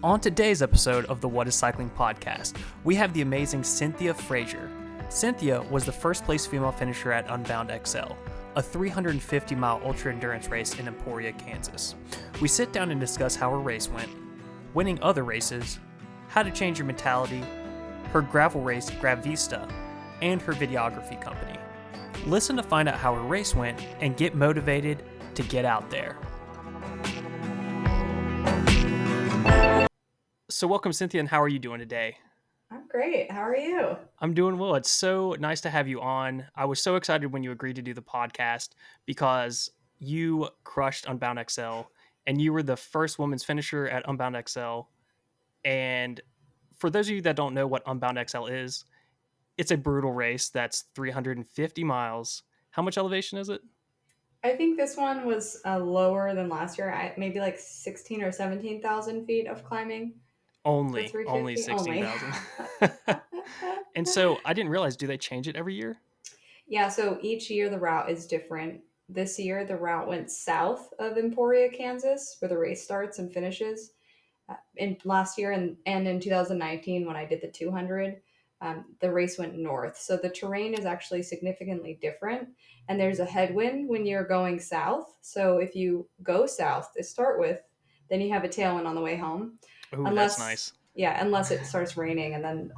On today's episode of the What is Cycling podcast, we have the amazing Cynthia Frazier. Cynthia was the first place female finisher at Unbound XL, a 350-mile ultra-endurance race in Emporia, Kansas. We sit down and discuss how her race went, winning other races, how to change your mentality, her gravel race Gravista, and her videography company. Listen to find out how her race went and get motivated to get out there. So welcome, Cynthia, and how are you doing today? I'm great. How are you? I'm doing well. It's so nice to have you on. I was so excited when you agreed to do the podcast because you crushed Unbound XL and you were the first women's finisher at Unbound XL. And for those of you that don't know what Unbound XL is, it's a brutal race that's 350 miles. How much elevation is it? I think this one was lower than last year. Maybe like 16 or 17,000 feet of climbing for Only 350 only. 16,000. And so I didn't realize, do they change it every year? Yeah, so each year the route is different. This year the route went south of Emporia, Kansas, where the race starts and finishes. In last year and in 2019 when I did the 200, the race went north. So the terrain is actually significantly different, and there's a headwind when you're going south. So if you go south to start with, then you have a tailwind on the way home, Ooh, that's unless nice. unless it starts raining and then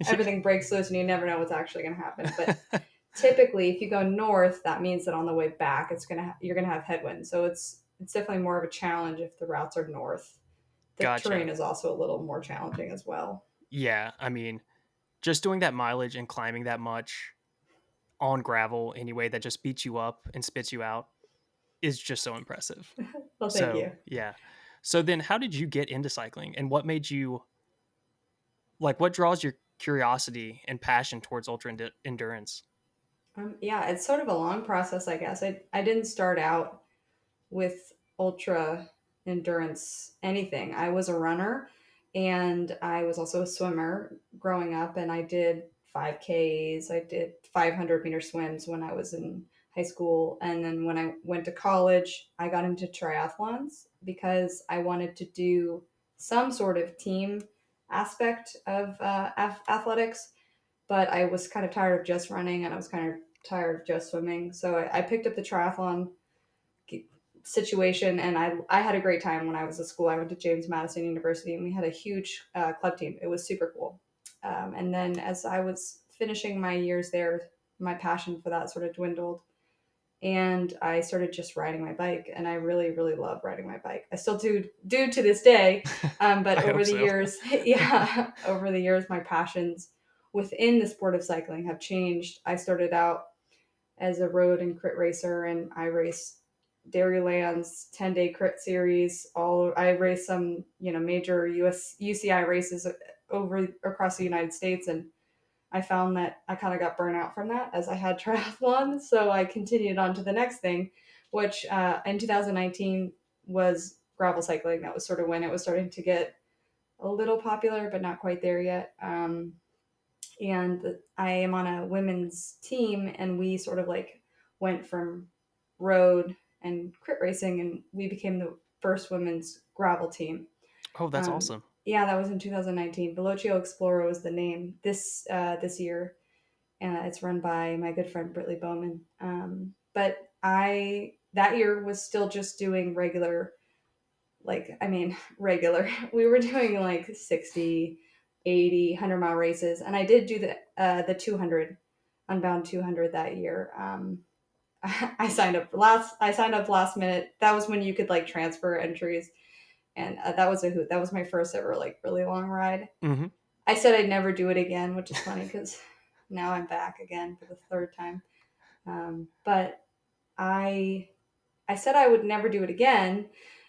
everything breaks loose and you never know what's actually going to happen. But typically, if you go north, that means that on the way back, you're gonna have headwind. So it's definitely more of a challenge if the routes are north. The Gotcha. terrain is also a little more challenging as well. Yeah, I mean, just doing that mileage and climbing that much on gravel anyway that just beats you up and spits you out is just so impressive. Well, thank So, you. yeah. So then how did you get into cycling and what made you what draws your curiosity and passion towards endurance? Yeah, it's sort of a long process, I guess. I didn't start out with ultra endurance anything. I was a runner and I was also a swimmer growing up, and I did 5Ks. I did 500-meter swims when I was in high school. And then when I went to college, I got into triathlons because I wanted to do some sort of team aspect of athletics, but I was kind of tired of just running and I was kind of tired of just swimming. So I picked up the triathlon situation, and I had a great time when I was at school. I went to James Madison University and we had a huge club team. It was super cool. And then as I was finishing my years there, my passion for that sort of dwindled, and I started just riding my bike, and I really, really love riding my bike. I still do to this day. But I over hope the so. years, yeah, over the years, my passions within the sport of cycling have changed. I started out as a road and crit racer, and I raced Dairyland's 10-day crit series. I raced some, major US UCI races over across the United States, and I found that I kind of got burnt out from that as I had triathlons. So I continued on to the next thing, which in 2019 was gravel cycling. That was sort of when it was starting to get a little popular, but not quite there yet. And I am on a women's team, and we sort of like went from road and crit racing, and we became the first women's gravel team. Oh, that's awesome. Yeah, that was in 2019. Velocio Explorer was the name this year. It's run by my good friend Britley Bowman. But I that year was still just doing regular, regular. We were doing like 60, 80, 100-mile races, and I did do the 200 Unbound 200 that year. I signed up last minute. That was when you could like transfer entries, and that was a hoot. That was my first ever like really long ride. Mm-hmm. I said I'd never do it again, which is funny because now I'm back again for the third time. But I said I would never do it again,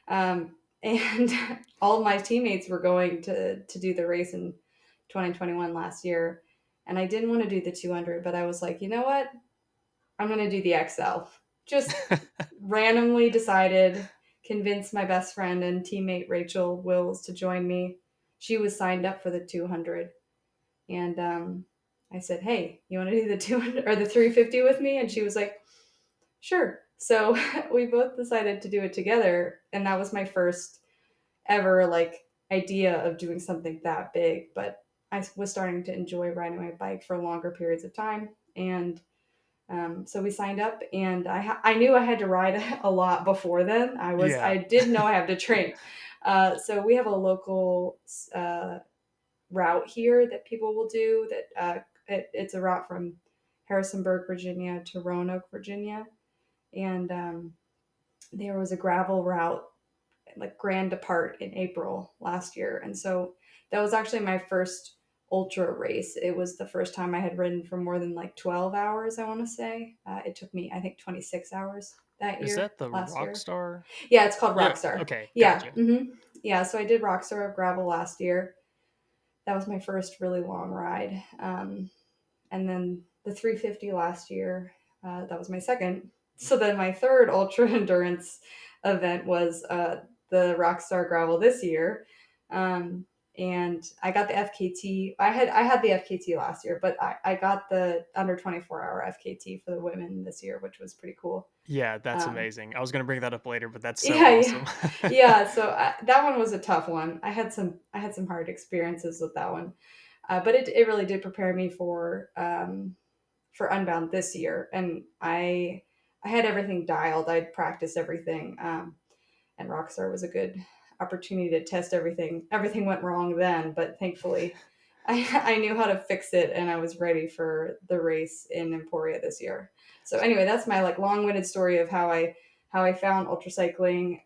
and all of my teammates were going to do the race in 2021 last year, and I didn't want to do the 200, but I was like, you know what? I'm going to do the XL. Just randomly decided, convinced my best friend and teammate Rachel Wills to join me. She was signed up for the 200, and I said, "Hey, you want to do the 200 or the 350 with me?" And she was like, "Sure." So we both decided to do it together, and that was my first ever like idea of doing something that big, but I was starting to enjoy riding my bike for longer periods of time. And so we signed up, and I knew I had to ride a lot before then. Yeah. I did know I have to train. So we have a local uh, route here that people will do. It's a route from Harrisonburg, Virginia to Roanoke, Virginia, and there was a gravel route like Grand Depart in April last year. And so that was actually my first ultra race. It was the first time I had ridden for more than like 12 hours, I want to say. It took me, I think, 26 hours Is that the last year. Rockstar? Yeah, it's called Yeah. Rockstar. Okay. Yeah. Gotcha. Yeah. So I did Rockstar of Gravel last year. That was my first really long ride. And then the 350 last year, that was my second. So then my third ultra endurance event was the Rockstar Gravel this year. Um, and I got the FKT. I had the FKT last year, but I got the under 24-hour FKT for the women this year, which was pretty cool. Yeah, that's Um, amazing. I was gonna bring that up later, but that's so yeah, yeah, awesome. yeah. So that one was a tough one. I had some hard experiences with that one, but it really did prepare me for Unbound this year, and I had everything dialed. I'd practiced everything, and Rockstar was a good opportunity to test everything. Everything went wrong then, but thankfully, I knew how to fix it, and I was ready for the race in Emporia this year. So anyway, that's my like long-winded story of how I found ultracycling,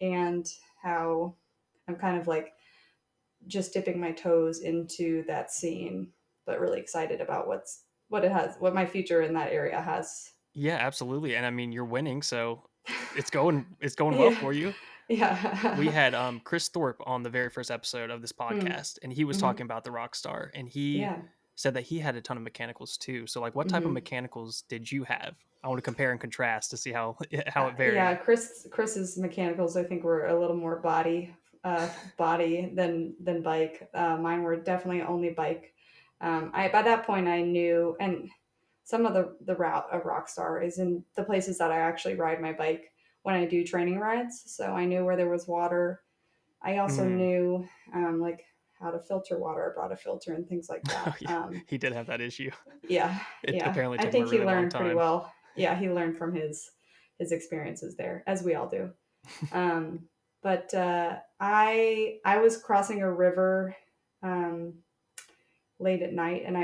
and how I'm kind of like just dipping my toes into that scene, but really excited about what my future in that area has. Yeah, absolutely. And I mean, you're winning, so it's going well Yeah, for you. We yeah, had Chris Thorpe on the very first episode of this mm, podcast, and he was hmm, talking about the Rockstar, and he yeah. said that he had a ton of mechanicals too. So, like, what type of Hmm. mechanicals did you have? I want to compare and contrast to see how how it Yeah, varied. Chris's mechanicals I think were a little more body than bike. Mine were definitely only bike. I By that point I knew, and some of the route of Rockstar is in the places that I actually ride my bike when I do training rides. So I knew where there was water. I also Mm. knew like how to filter water. I brought a filter and things like Oh that. yeah, he did have that issue. Yeah, It yeah. apparently I took him a think he really long learned pretty time. well. Yeah, he learned from his experiences there, as we all do. Um, but I was crossing a river um, late at night, and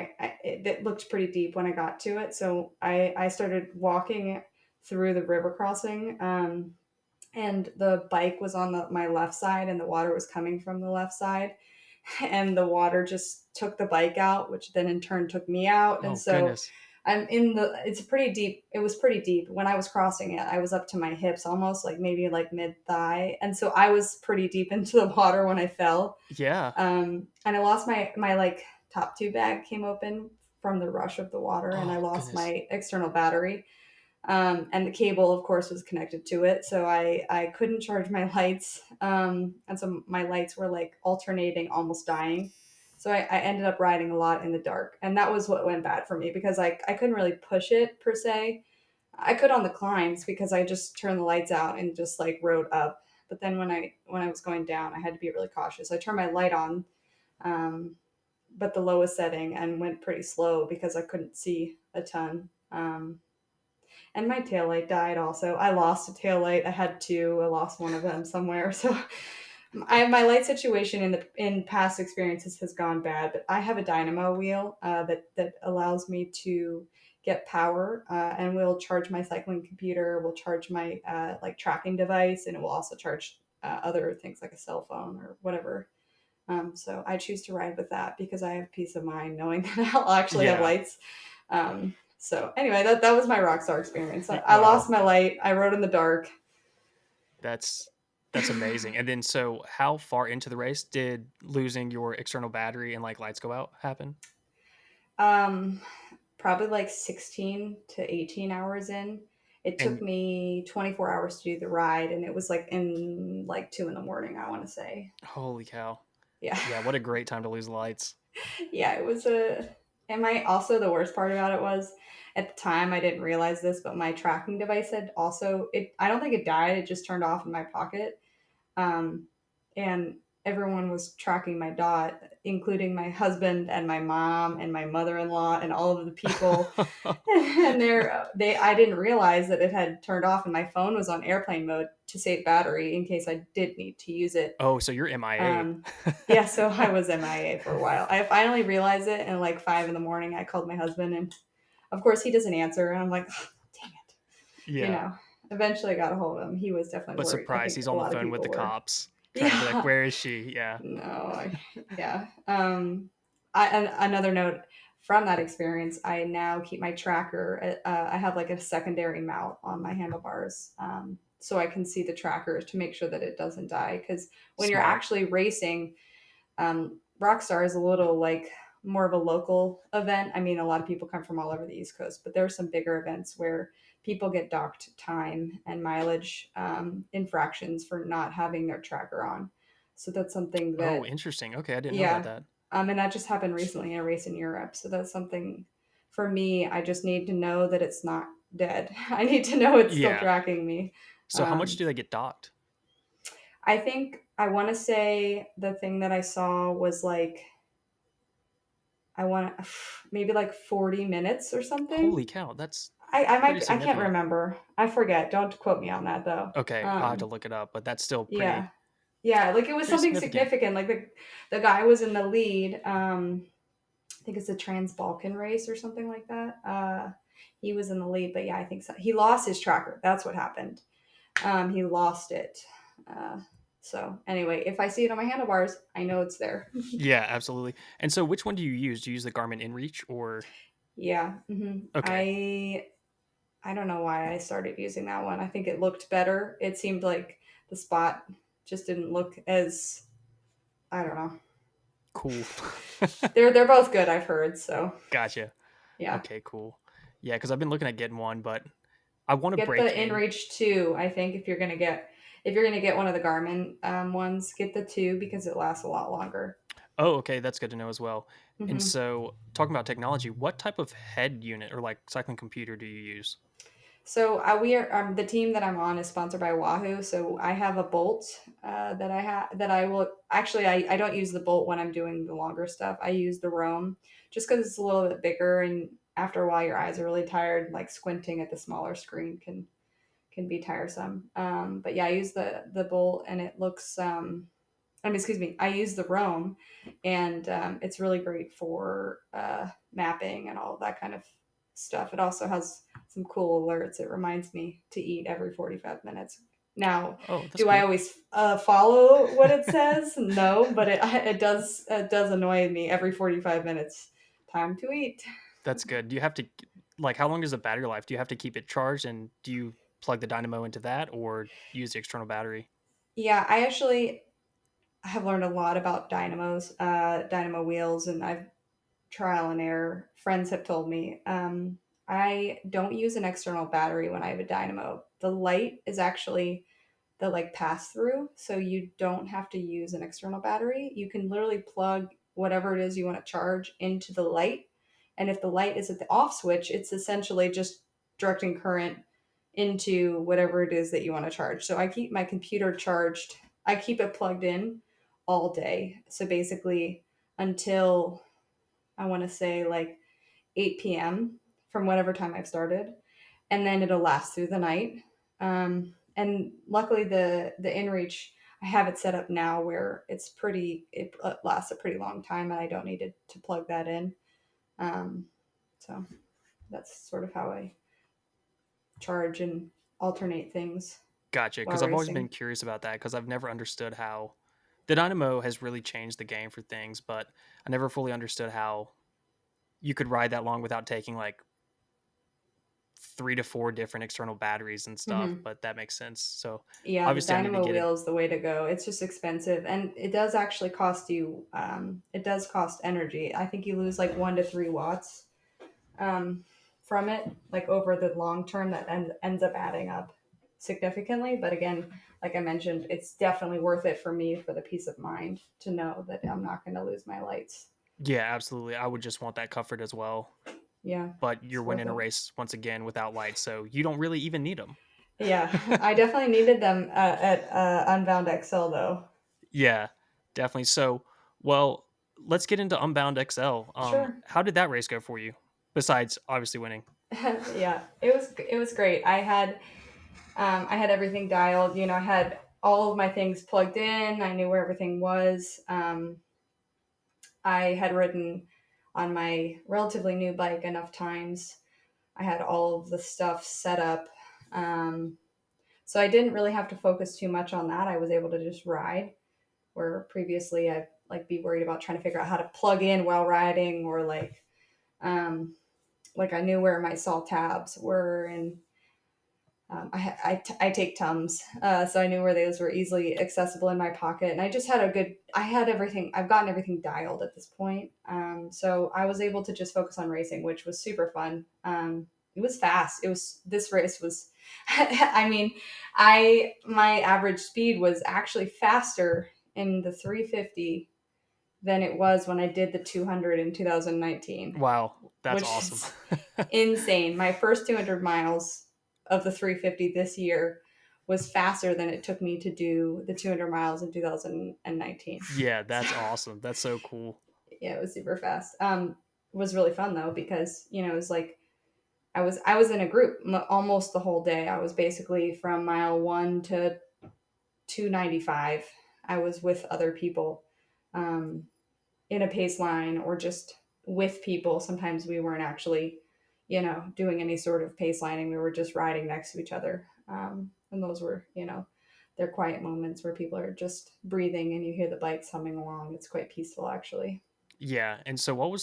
it looked pretty deep when I got to it. So I started walking through the river crossing, and the bike was on my left side, and the water was coming from the left side, and the water just took the bike out, which then in turn took me out. And Oh so goodness. it's pretty deep. It was pretty deep. When I was crossing it, I was up to my hips almost, like maybe like mid thigh. And so I was pretty deep into the water when I fell. Yeah. And I lost my like top two bag came open from the rush of the water, and I Oh lost goodness. my external battery. And the cable, of course, was connected to it. So I couldn't charge my lights. And so my lights were like alternating, almost dying. So I ended up riding a lot in the dark. And that was what went bad for me because I couldn't really push it per se. I could on the climbs because I just turned the lights out and just like rode up. But then when I was going down, I had to be really cautious. I turned my light on, um, but the lowest setting, and went pretty slow because I couldn't see a ton. And my taillight died also. I lost a taillight. I had two. I lost one of them somewhere. So my light situation in past experiences has gone bad, but I have a dynamo wheel that allows me to get power, and will charge my cycling computer, will charge my like tracking device, and it will also charge other things like a cell phone or whatever. So I choose to ride with that because I have peace of mind knowing that I'll actually have Yeah. lights. So anyway, that was my rockstar experience. I lost Wow. my light. I rode in the dark. That's that's amazing. And then so how far into the race did losing your external battery and like lights go out happen? Um, Probably like 16 to 18 hours in. It took And me 24 hours to do the ride, and it was like in like 2 in the morning, I want to say. holy cow. Yeah. Yeah, what a great time to lose lights. Yeah, it was a. And my also the worst part about it was at the time I didn't realize this, but my tracking device had also it. I don't think it died. It just turned off in my pocket. Um, and everyone was tracking my dot, including my husband and my mom and my mother-in-law and all of the people. And I didn't realize that it had turned off and my phone was on airplane mode to save battery in case I did need to use it. Oh, so you're MIA. Yeah, so I was MIA for a while. I finally realized it, and like 5 in the morning, I called my husband, and of course he doesn't answer, and I'm like, oh, dang it, you Yeah. know. Eventually, I got a hold of him. He was definitely But worried. I surprise, think he's a on the lot of phone with people the were. cops trying to be like, Yeah, where is she? Yeah. no, yeah. Another note from that experience, I now keep my tracker. I have like a secondary mount on my handlebars, so I can see the tracker to make sure that it doesn't die. Because when you're Smart. actually racing, Rockstar is a little like more of a local event. I mean, a lot of people come from all over the East Coast, but there are some bigger events where people get docked time and mileage infractions for not having their tracker on. So that's something Oh, that, interesting. Okay, I didn't know about yeah, that. and that just happened recently in a race in Europe. So that's something for me. I just need to know that it's not dead. I need to know it's still Yeah. tracking me. So how much Um, do they get docked? I think I want to say the thing that I saw was like I want maybe like 40 minutes or Holy something. cow, that's I pretty might I can't significant. remember. I forget. Don't quote me on that though. Okay, I'll have to Um, look it up, but that's still yeah. pretty Yeah, like it was pretty something significant. significant. Like the guy was in the lead. I think it's a Trans Balkan race or something like that. He was in the lead, but yeah, I think so. He lost his tracker. That's what happened. He lost it. Uh, so anyway, if I see it on my handlebars, I know it's there. Yeah, absolutely. And so which one do you use? Do you use the Garmin InReach or Yeah. okay. I don't know why I started using that one. I think it looked better. It seemed like the spot just didn't look as I don't know. Cool. They're both good, I've heard. So Gotcha. yeah, Okay, cool. Yeah, because I've been looking at getting one, but I want to get the break in. InReach 2. I think if you're gonna get one of the Garmin ones, get the 2 because it lasts a lot longer. Oh, okay, that's good to know as well. And hmm so, talking about technology, what type of head unit or like cycling computer do you use? So we are the team that I'm on is sponsored by Wahoo. So I have a Bolt that I will actually I don't use the Bolt when I'm doing the longer stuff. I use the Roam just because it's a little bit bigger and after a while your eyes are really tired. Like squinting at the smaller screen can be tiresome. But yeah, I use the Bolt and it looks. I mean, excuse me. I use the Roam, and it's really great for mapping and all of that kind of stuff. It also has some cool alerts. It reminds me to eat every 45 minutes. Now, Oh, that's do I cool. always follow what it says? No, but it does annoy me every 45 minutes. Time to eat. That's good. Do you have to like how long is the battery life? Do you have to keep it charged and do you plug the dynamo into that or use the external battery? Yeah, I actually have learned a lot about dynamos, dynamo wheels, and I've trial and error. Friends have told me. I don't use an external battery when I have a dynamo. The light is actually the like pass through, so you don't have to use an external battery. You can literally plug whatever it is you want to charge into the light, and if the light is at the off switch, it's essentially just directing current into whatever it is that you want to charge. So I keep my computer charged. I keep it plugged in all day. So basically until I want to say like 8 p.m. from whatever time I've started, and then it'll last through the night. And luckily, the InReach I have it set up now where it lasts a pretty long time, and I don't need to plug that in. Um, so that's sort of how I charge and alternate things Gotcha. while Because I've always been racing. curious about that because I've never understood how the dynamo has really changed the game for things, but I never fully understood how you could ride that long without taking like 3 to 4 different external batteries and stuff. hmm But that makes sense. So Yeah, the obviously, I need to dynamo get it. wheel is the way to go. It's just expensive, and it does actually cost you. It does cost energy. I think you lose like 1 to 3 watts um, from it, like over the long term. That ends up adding up significantly. But again, like I mentioned, it's definitely worth it for me for the peace of mind to know that I'm not going to lose my lights. Yeah, absolutely. I would just want that comfort as well. Yeah, But you're it's worth winning a it. race once again without lights, so you don't really even need them. Yeah, I definitely needed them at Unbound XL though. Yeah. Definitely. So, well, let's get into Unbound XL. Sure. How did that race go for you? Besides obviously winning. Yeah, it was great. I had everything dialed. I had all of my things plugged in. I knew where everything was. I had ridden on my relatively new bike enough times. I had all of the stuff set up. Um, so I didn't really have to focus too much on that. I was able to just ride, where previously I'd like be worried about trying to figure out how to plug in while riding, or um, like I knew where my saw tabs were, and I take Tums, so I knew where those were easily accessible in my pocket, and I just had I had everything. I've gotten everything dialed at this point, so I was able to just focus on racing, which was super fun. It was fast. This race was, I mean, my average speed was actually faster in the 350 than it was when I did the 200 in 2019, Wow, that's which awesome. is insane. My first 200 miles of the 350 this year was faster than it took me to do the 200 miles in 2019. Yeah, that's awesome. That's so cool. Yeah, it was super fast. It was really fun though, because it was like I was in a group almost the whole day. I was basically from mile 1 to 295. I was with other people. Um, in a pace line, or just with people. Sometimes we weren't actually, doing any sort of pace lining. We were just riding next to each other. And those were, they're quiet moments where people are just breathing and you hear the bikes humming along. It's quite peaceful, actually. Yeah, and so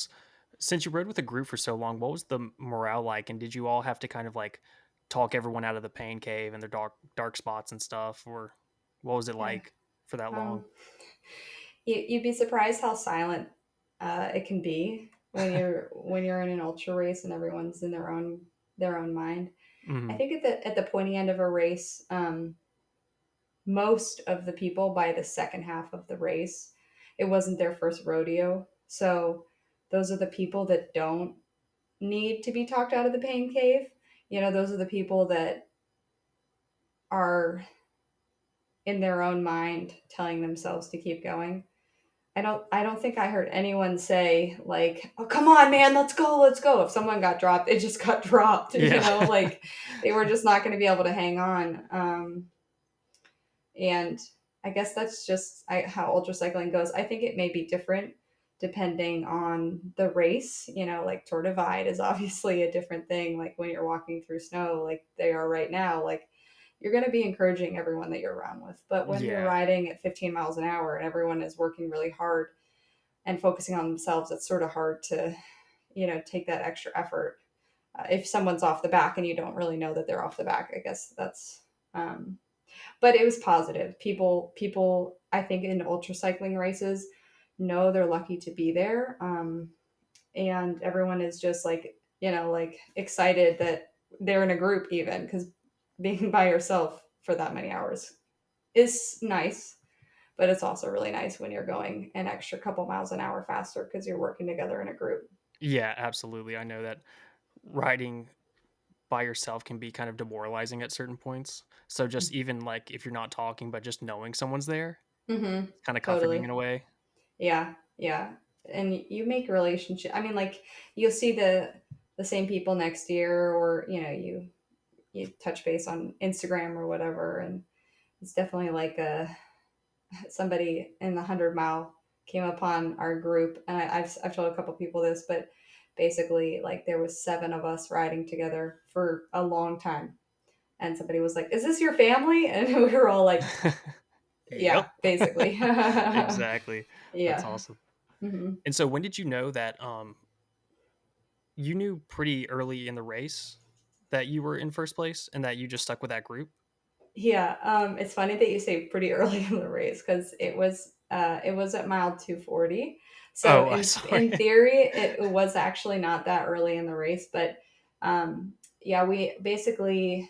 since you rode with a group for so long, what was the morale like? And did you all have to kind of like talk everyone out of the pain cave and their dark spots and stuff, or what was it Yeah. like for that long? Um, you'd be surprised how silent it can be when you're in an ultra race and everyone's in their own mind. I Hmm. think at the pointy end of a race, most of the people by the second half of the race, it wasn't their first rodeo. So those are the people that don't need to be talked out of the pain cave. Those are the people that are in their own mind telling themselves to keep going. I don't think I heard anyone say like, "Oh, come on, man, let's go, let's go." If someone got dropped, it just got dropped, Yeah. like they were just not going to be able to hang on. And I guess that's just how ultra cycling goes. I think it may be different depending on the race. Like Tour Divide is obviously a different thing. Like when you're walking through snow, like they are right now, like you're going to be encouraging everyone that you're around with. But when you're Yeah. riding at 15 miles an hour and everyone is working really hard and focusing on themselves, it's sort of hard to, take that extra effort. If someone's off the back and you don't really know that they're off the back, I guess that's um, but it was positive. People, I think in ultra cycling races know they're lucky to be there, and everyone is just like like excited that they're in a group, even because being by yourself for that many hours is nice, but it's also really nice when you're going an extra couple miles an hour faster because you're working together in a group. Yeah, absolutely. I know that riding by yourself can be kind of demoralizing at certain points. So just even like if you're not talking, but just knowing someone's there, Mm-hmm. it's kind of comforting in Totally. a way. Yeah, yeah. And you make a relationship. I mean, like you'll see the same people next year, or you touch base on Instagram or whatever, and it's definitely like somebody in the 100 mile came upon our group, and I've told a couple people this, but basically like there was 7 of us riding together for a long time, and somebody was like, "Is this your family?" And we were all like, Yep. "Yeah, basically." Exactly. That's Yeah. awesome. Hmm. And so when did you know that you knew pretty early in the race that you were in first place and that you just stuck with that group? Yeah, it's funny that you say pretty early in the race, because it was at mile 240. So Oh, I in sorry. theory, it was actually not that early in the race, but yeah, we basically,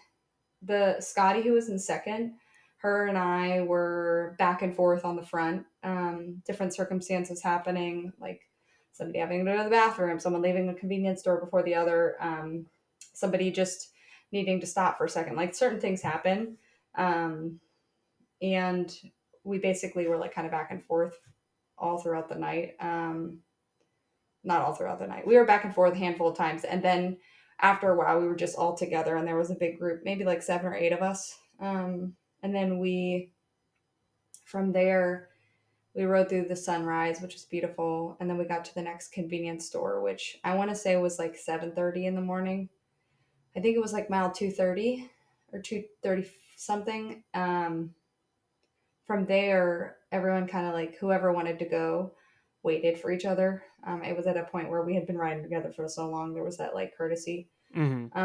the Scotty who was in second, her and I were back and forth on the front. Different circumstances happening, like somebody having to go to the bathroom, someone leaving the convenience store before the other, somebody just needing to stop for a second. Like certain things happen, um, and we basically were like kind of back and forth all throughout the night. Not all throughout the night. We were back and forth a handful of times, and then after a while, we were just all together, and there was a big group, maybe like 7 or 8 of us. And then from there, we rode through the sunrise, which is beautiful, and then we got to the next convenience store, which I want to say was like 7:30 in the morning. I think it was like mile 230 or 230 something. From there, everyone kind of like whoever wanted to go waited for each other. It was at a point where we had been riding together for so long. There was that like courtesy. Mm-hmm.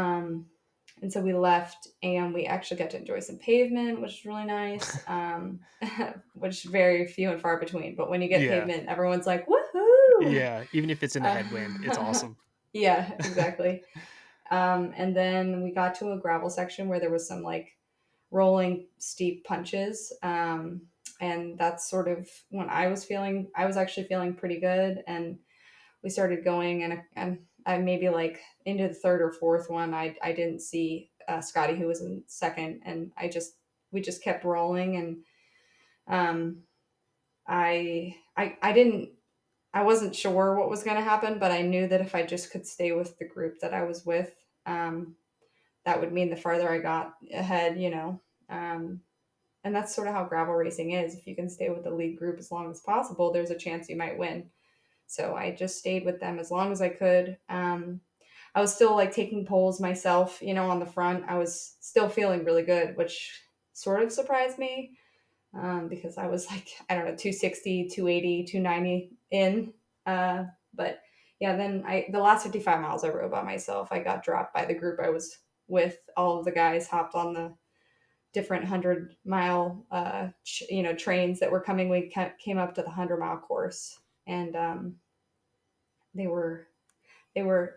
And so we left and we actually got to enjoy some pavement, which was really nice, which is very few and far between. But when you get Yeah. pavement, everyone's like, woohoo! Yeah. Even if it's in a headwind, it's awesome. Yeah, exactly. And then we got to a gravel section where there was some like rolling steep punches. And that's sort of when I was actually feeling pretty good. And we started going, and I maybe like into the third or fourth one, I didn't see Scotty, who was in second. And we just kept rolling. And um, I didn't, I wasn't sure what was going to happen, but I knew that if I just could stay with the group that I was with, um, that would mean the farther I got ahead, you know. Um, and that's sort of how gravel racing is. If you can stay with the lead group as long as possible, there's a chance you might win. So I just stayed with them as long as I could. I was still like taking polls myself, you know, on the front. I was still feeling really good, which sort of surprised me, because I was like, I don't know, 260, 280, 290 in. Uh, but yeah, then the last 55 miles I rode by myself. I got dropped by the group I was with. All of the guys hopped on the different 100-mile, trains that were coming. We came up to the 100-mile course, and they were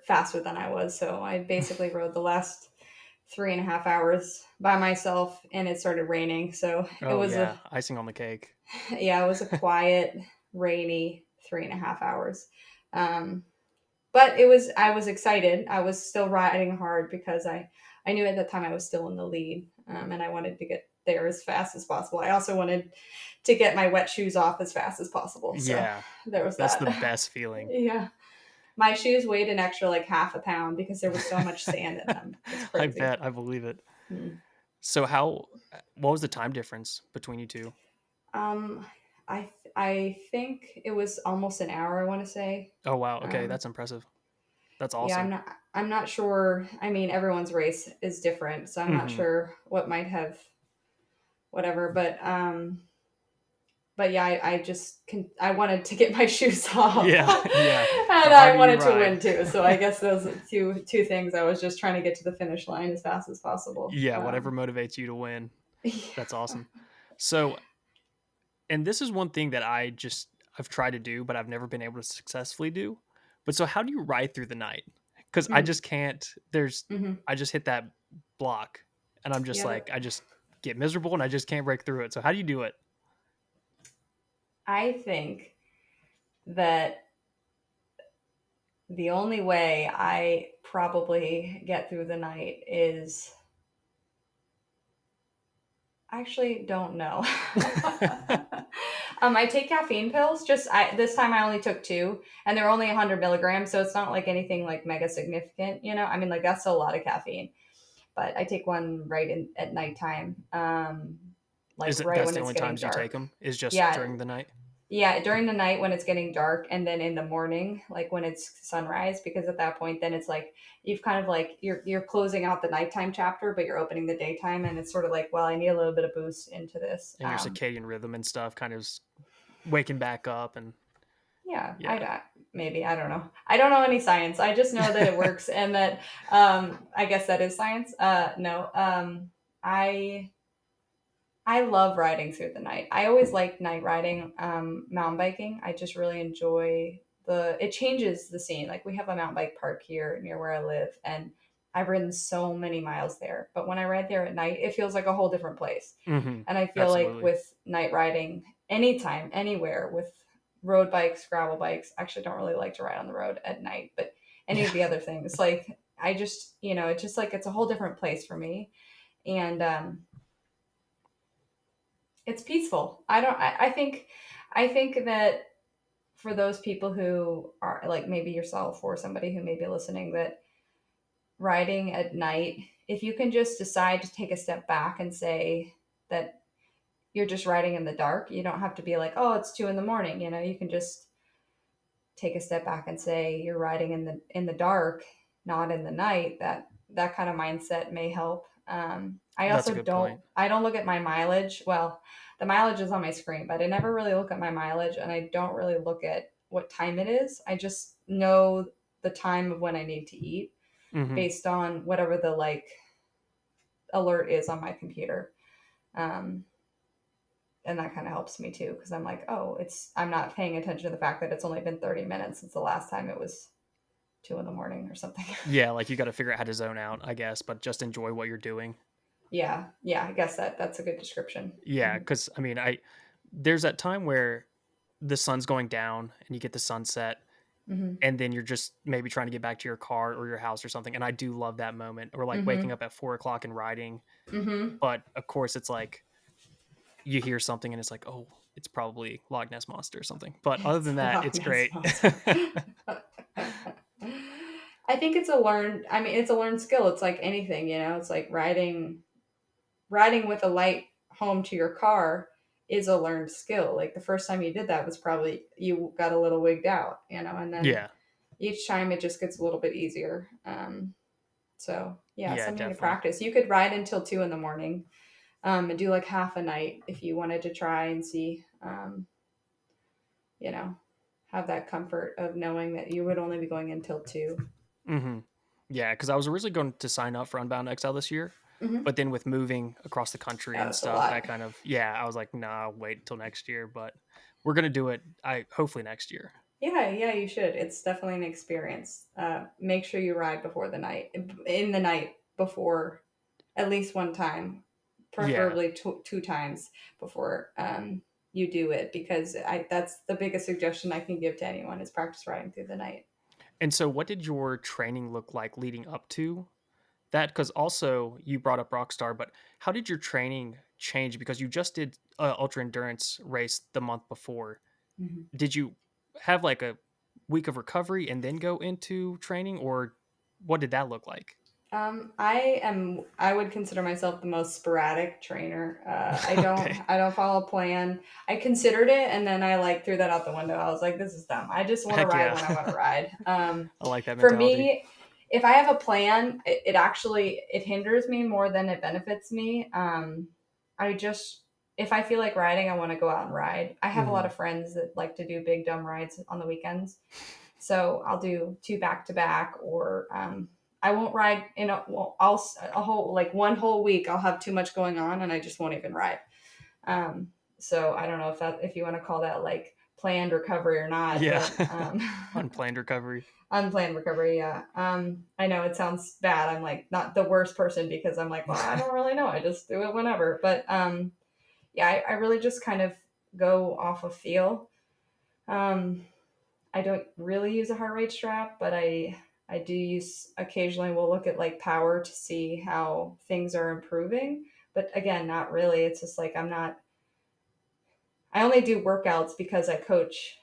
faster than I was. So I basically rode the last 3.5 hours by myself, and it started raining. So it Oh was yeah, icing on the cake. it was a quiet, rainy 3.5 hours. Um, but I was excited. I was still riding hard because I knew at that time I was still in the lead, and I wanted to get there as fast as possible. I also wanted to get my wet shoes off as fast as possible. So Yeah, there was that's that. the best feeling. Yeah. My shoes weighed an extra like half a pound because there was so much sand in them. It's I crazy. bet, I believe it. Hmm. So what was the time difference between you two? Um, I think it was almost an hour. I want to say. Oh wow, okay, Um, that's impressive. That's yeah, awesome. I'm not sure. I mean, everyone's race is different, so I'm not Mm-hmm. sure what might have whatever. But yeah, I just I wanted to get my shoes off, Yeah, yeah. The and I harder you wanted to ride, win too. So I guess those are two things. I was just trying to get to the finish line as fast as possible. yeah, whatever motivates you to win. Yeah. That's awesome. So, and this is one thing that I've tried to do, but I've never been able to successfully do. But so how do you ride through the night? Because I Mm, just can't, hmm. I just hit that block and I'm just Yeah, like, I just get miserable and I just can't break through it. So how do you do it? I think that the only way I probably get through the night is I actually don't know. I take caffeine pills. This time I only took two, and they're only 100 milligrams, so it's not like anything like mega significant. You know, I mean, like that's a lot of caffeine. But I take one right in at nighttime, like right That's when the it's only getting times you take dark. them is just Yeah, during the night? yeah, during the night when it's getting dark, and then in the morning, like when it's sunrise, because at that point, then it's like you've kind of like you're closing out the nighttime chapter, but you're opening the daytime, and it's sort of like, well, I need a little bit of boost into this. And your circadian rhythm and stuff kind of waking back up and Yeah, yeah. maybe I don't know. I don't know any science. I just know that it works, and that I guess that is science. No, I I love riding through the night. I always like night riding, mountain biking. I just really enjoy it changes the scene. Like we have a mountain bike park here near where I live, and I've ridden so many miles there. But when I ride there at night, it feels like a whole different place. Hmm. And I feel like Absolutely. with night riding, anytime, anywhere, with road bikes, gravel bikes, I actually don't really like to ride on the road at night, but any Yeah. of the other things, like I just, it's just like it's a whole different place for me. And It's peaceful. I think that for those people who are like maybe yourself or somebody who may be listening, that riding at night, if you can just decide to take a step back and say that you're just riding in the dark, you don't have to be like, oh, it's 2 in the morning. You can just take a step back and say you're riding in the dark, not in the night. That kind of mindset may help. I That's a also good don't point. I don't look at my mileage. Well, the mileage is on my screen, but I never really look at my mileage, and I don't really look at what time it is. I just know the time of when I need to eat Hmm. based on whatever the like alert is on my computer. Um, and that kind of helps me too because I'm like, oh, I'm not paying attention to the fact that it's only been 30 minutes since the last time it was 2 in the morning or something. Yeah, like you got to figure out how to zone out, I guess, but just enjoy what you're doing. Yeah, I guess that's a good description. Yeah, Hmm. because I mean, there's that time where the sun's going down and you get the sunset, Hmm. and then you're just maybe trying to get back to your car or your house or something. And I do love that moment, or like waking Hmm. up at 4 o'clock and riding. Hmm. But of course, it's like you hear something and it's like, oh, it's probably Loch Ness monster or something. But other It's than a that, Loch it's Ness great. monster. I think it's a learned skill. It's like anything, it's like riding with a light home to your car is a learned skill. Like the first time you did that was probably you got a little wigged out, and then Yeah, each time it just gets a little bit easier. So yeah, yeah, something to definitely. practice. You could ride until 2 in the morning, and do like half a night if you wanted to try and see, you know, have that comfort of knowing that you would only be going until 2. Hmm. Yeah, because I was originally going to sign up for Unbound XL this year, Mm-hmm. but then with moving across the country Yeah, and that's a stuff, lot. that kind of, yeah, I was like, nah, I'll wait until next year. But we're gonna do it. I hopefully next year. Yeah, you should. It's definitely an experience. Make sure you ride before the night, in the night before at least one time, Yeah. preferably two times before you do it, because that's the biggest suggestion I can give to anyone is practice riding through the night. And so, what did your training look like leading up to that? Because also you brought up Rockstar, but how did your training change? Because you just did a ultra endurance race the month before. Mhm. Did you have like a week of recovery and then go into training, or what did that look like? I would consider myself the most sporadic trainer. I don't, Okay. I don't follow a plan. I considered it and then I like threw that out the window. I was like, this is dumb. I just want to Heck ride yeah. when I want to ride. I like that For mentality. me, if I have a plan, it actually, it hinders me more than it benefits me. I just, if I feel like riding, I want to go out and ride. I have a lot Hmm. of friends that like to do big dumb rides on the weekends. So I'll do two back to back, or I won't ride a whole like one whole week. I'll have too much going on, and I just won't even ride. Um, so I don't know if you want to call that like planned recovery or not, Yeah. but Unplanned recovery. unplanned recovery. Yeah. I know it sounds bad. I'm like not the worst person because I'm like, well, I don't really know. I just do it whenever. But yeah, I really just kind of go off of feel. Um, I don't really use a heart rate strap, but I do use occasionally we'll look at like power to see how things are improving. But again, not really. It's just like I only do workouts because I coach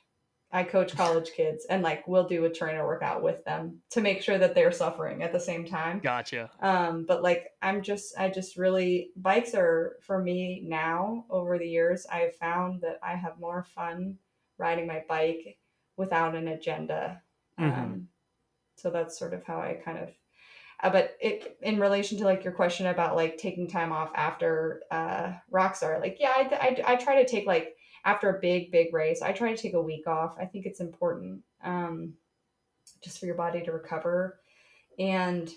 college kids and like we'll do a trainer workout with them to make sure that they're suffering at the same time. Gotcha. But like I just really bikes are for me now over the years. I've found that I have more fun riding my bike without an agenda. Hmm. Um, so that's sort of how I kind of. But it in relation to like your question about like taking time off after Rockstar, like yeah, I try to take like after a big race, I try to take a week off. I think it's important, just for your body to recover and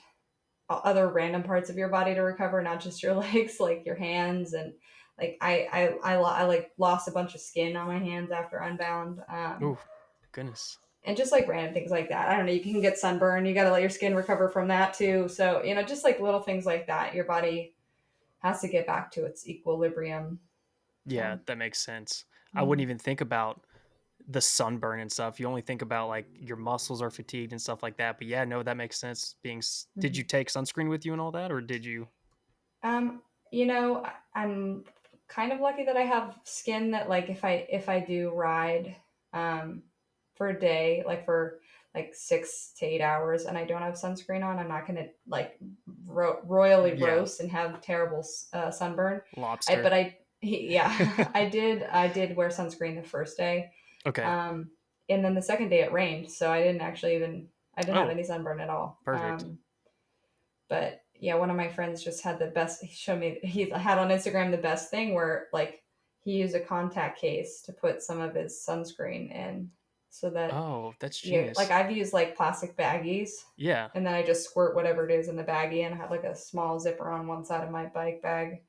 other random parts of your body to recover, not just your legs, like your hands and like I like lost a bunch of skin on my hands after Unbound, Oh, goodness. and just like random things like that. I don't know. You can get sunburn. You got to let your skin recover from that too. So just like little things like that. Your body has to get back to its equilibrium. Yeah, So. that makes sense. I wouldn't Mhm. even think about the sunburn and stuff. You only think about like your muscles are fatigued and stuff like that. But yeah, no, that makes sense. Did you Mhm. take sunscreen with you and all that, or did you? Um, I'm kind of lucky that I have skin that, like, if I do ride um for a day, like for like 6 to 8 hours, and I don't have sunscreen on, I'm not gonna like royally Yeah, roast and have terrible sunburn. I lobster. but I yeah, I did wear sunscreen the first day, Okay. um, and then the second day it rained, so I didn't have Oh, any sunburn at all. perfect. But yeah, one of my friends just had the best. He showed me, he had on Instagram the best thing where like he used a contact case to put some of his sunscreen in, so that Oh, that's like genius. I've used like plastic baggies, Yeah. and then I just squirt whatever it is in the baggie, and I have like a small zipper on one side of my bike bag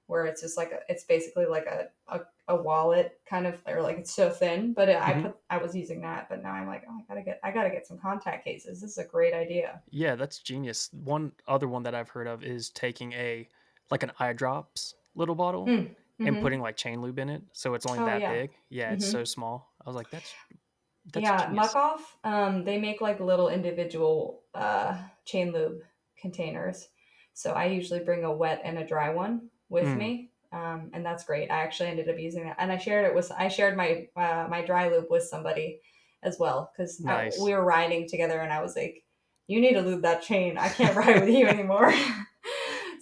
where it's just like it's basically like a wallet kind of, or like it's so thin, but Hmm. I was using that, but now I'm like, oh, I gotta get some contact cases. This is a great idea. Yeah, that's genius. One other one that I've heard of is taking like an eye drops little bottle Mm. and Mm-hmm. putting like chain lube in it, so it's only Oh that yeah. big. Yeah, it's Mm-hmm. so small. I was like, that's Yeah, genius. Muck Off, they make like little individual chain lube containers. So I usually bring a wet and a dry one with Mm, me, and that's great. I actually ended up using that, and I shared my dry lube with somebody as well, because nice. we were riding together, and I was like, "You need to lube that chain. I can't ride with you anymore."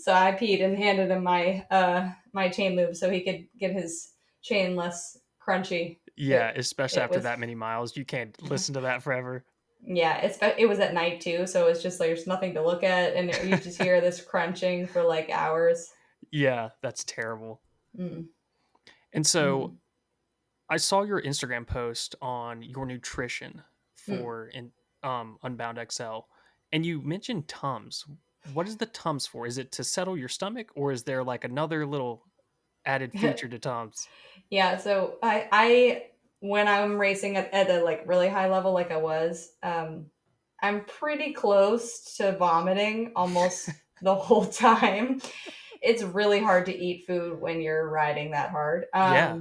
So I peed and handed him my chain lube so he could get his chain less crunchy. Yeah, It especially it after was that many miles, you can't listen to that forever. Yeah, it was at night too, so it's just like there's nothing to look at, and you just hear this crunching for like hours. Yeah, that's terrible. Mm, And so mm, I saw your Instagram post on your nutrition mm. for in Unbound XL, and you mentioned Tums. What is the Tums for? Is it to settle your stomach, or is there like another little added feature to Tums? Yeah, so I when I'm racing at a like really high level like I was, I'm pretty close to vomiting almost the whole time. It's really hard to eat food when you're riding that hard. Yeah.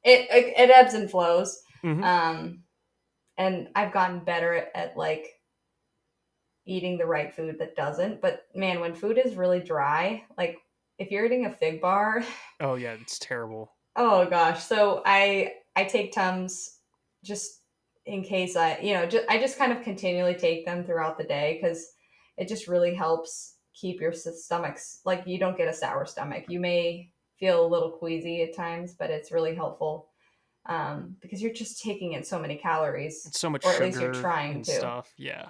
It ebbs and flows. Hmm. Um, and I've gotten better at like eating the right food that doesn't. But man, when food is really dry, like if you're eating a fig bar, Oh yeah, it's terrible. oh gosh. So I take Tums just in case I just kind of continually take them throughout the day because it just really helps keep your stomachs, like you don't get a sour stomach. You may feel a little queasy at times, but it's really helpful because you're just taking in so many calories, It's so much or at least you're sugar trying and to. stuff. Yeah.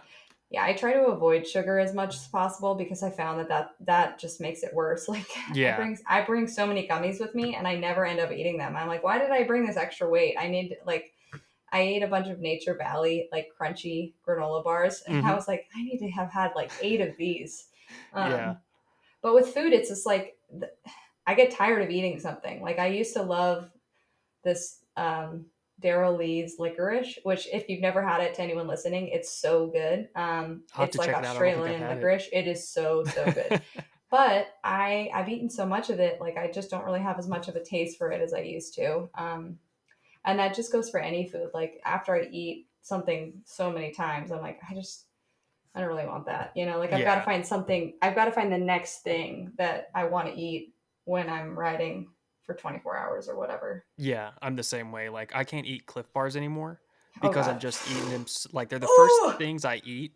Yeah, I try to avoid sugar as much as possible because I found that just makes it worse. Like Yeah. I bring so many gummies with me and I never end up eating them. I'm like, why did I bring this extra weight? I ate a bunch of Nature Valley like crunchy granola bars, and I Hmm. was like, I need to have had like 8 of these. Yeah. Um, but with food, it's just like I get tired of eating something. Like I used to love this Daryl Lee's licorice, which if you've never had it, to anyone listening, it's so good. I'll have It's to like check it out. I don't think I've Australian had it. licorice. It is so good. But I've eaten so much of it, like I just don't really have as much of a taste for it as I used to. And that just goes for any food. Like after I eat something so many times, I'm like, I don't really want that. Like I've got to Yeah. find something. I've got to find the next thing that I want to eat when I'm riding for 24 hours or whatever. Yeah, I'm the same way. Like I can't eat Cliff Bars anymore Oh because I'm God. just eating them like they're the first Oh. things I eat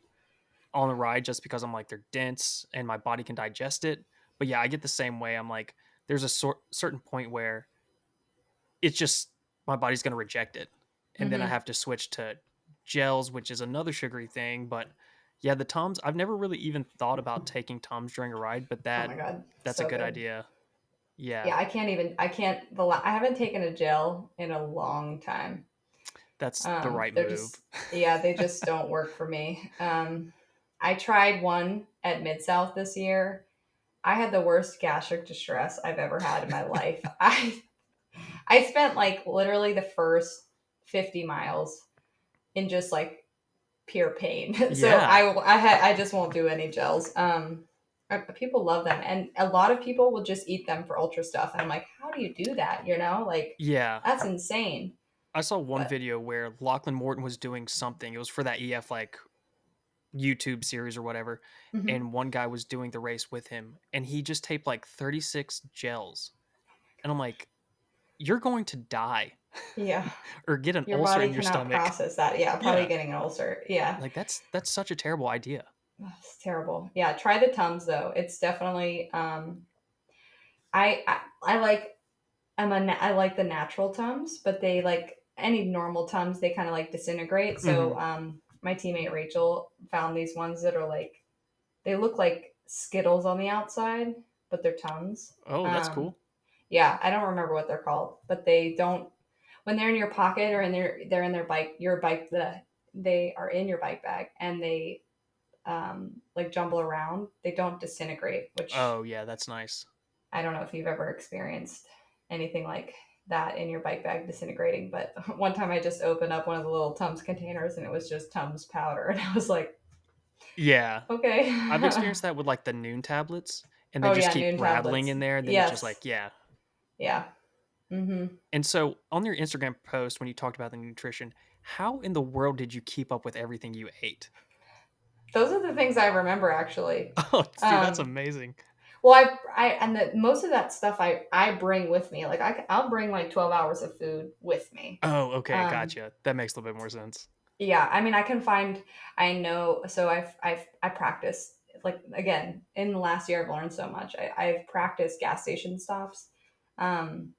on the ride just because I'm like they're dense and my body can digest it. But yeah, I get the same way. I'm like there's a certain point where it's just my body's going to reject it. And then I Mm-hmm. have to switch to gels, which is another sugary thing, but yeah, the Tums, I've never really even thought about taking Tums during a ride, but Oh my God. that's a So good good. idea. Yeah. Yeah, I can't, I haven't taken a gel in a long time. That's the right They're move. just, yeah, they just don't work for me. I tried one at Mid South this year. I had the worst gastric distress I've ever had in my life. I spent like literally the first 50 miles in just like pure pain. So Yeah. I just won't do any gels. People love them, and a lot of people will just eat them for ultra stuff. And I'm like, how do you do that? Like Yeah. that's insane. I saw one But video where Lachlan Morton was doing something. It was for that EF like YouTube series or whatever. mhm. And one guy was doing the race with him and he just taped like 36 gels And I'm like, you're going to die Yeah. or get an Your ulcer body in your cannot stomach. process that. Yeah, probably Yeah. getting an ulcer. Yeah. Like that's such a terrible idea. Ugh, it's terrible. Yeah, try the Tums though. It's definitely I like I like the natural Tums, but they like any normal Tums, they kind of like disintegrate. Hmm. So my teammate Rachel found these ones that are like they look like Skittles on the outside, but they're Tums. Oh, that's Um cool. yeah, I don't remember what they're called, but they don't when they're in your pocket or in they're in their bike your bike they are in your bike bag and they like jumble around, they don't disintegrate, which Oh, yeah, that's nice. I don't know if you've ever experienced anything like that in your bike bag disintegrating. But one time I just opened up one of the little Tums containers and it was just Tums powder. And I was like, Yeah. okay. I've experienced that with like the Noon tablets and they Oh, just yeah, keep Noon rattling tablets. in there and then it's just Yes. like, yeah. Yeah. Mm-hmm. And so on your Instagram post when you talked about the nutrition, how in the world did you keep up with everything you ate? Those are the things I remember actually. Oh, dude, that's Um, amazing. well, and most of that stuff I bring with me. Like I'll bring like 12 hours of food with me. Oh, okay, Um, gotcha. That makes a little bit more sense. Yeah, I mean, I can find. I know. So I practiced like again in the last year. I've learned so much. I've practiced gas station stops. Um,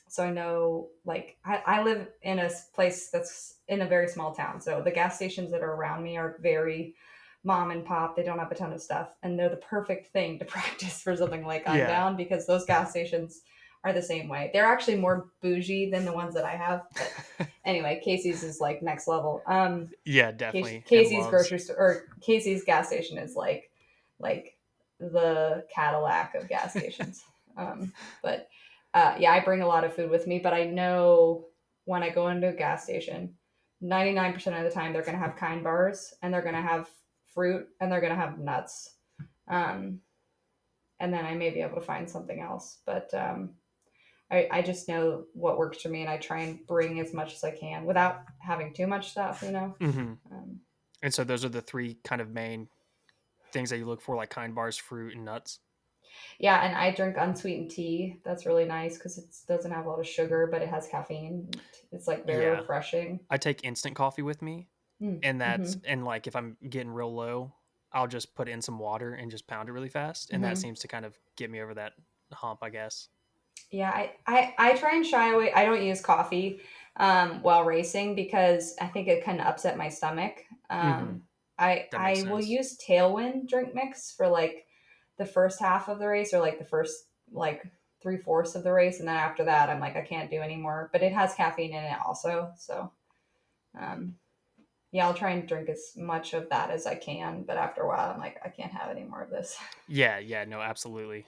so I know like I live in a place that's in a very small town. So the gas stations that are around me are very mom and pop. They don't have a ton of stuff, and they're the perfect thing to practice for something like Yeah. Unbound because those gas stations are the same way. They're actually more bougie than the ones that I have, but anyway, Casey's is like next level. Yeah, definitely. And Casey's loves. grocery store or Casey's gas station is like the Cadillac of gas stations. But yeah, I bring a lot of food with me, but I know when I go into a gas station, 99% of the time they're going to have Kind bars and they're going to have fruit and they're going to have nuts. Um, and then I may be able to find something else, but I just know what works for me and I try and bring as much as I can without having too much stuff, you know? Hmm. Um, And so those are the three kind of main things that you look for, like kind bars, fruit, and nuts. Yeah, and I drink unsweetened tea. That's really nice because it doesn't have a lot of sugar, but it has caffeine. It's like very Yeah. refreshing. I take instant coffee with me, Mm, and that's mm-hmm. and like if I'm getting real low, I'll just put in some water and just pound it really fast, and that Mm-hmm. seems to kind of get me over that hump, I guess. Yeah, I try and shy away. I don't use coffee while racing because I think it kind of upset my stomach. Hmm. That makes I will sense. use Tailwind drink mix for like the first half of the race or like the first like three-fourths of the race, and then after that, I'm like I can't do anymore. But it has caffeine in it also, so um, yeah, I'll try and drink as much of that as I can. But after a while, I'm like I can't have any more of this. Yeah, yeah, no, absolutely.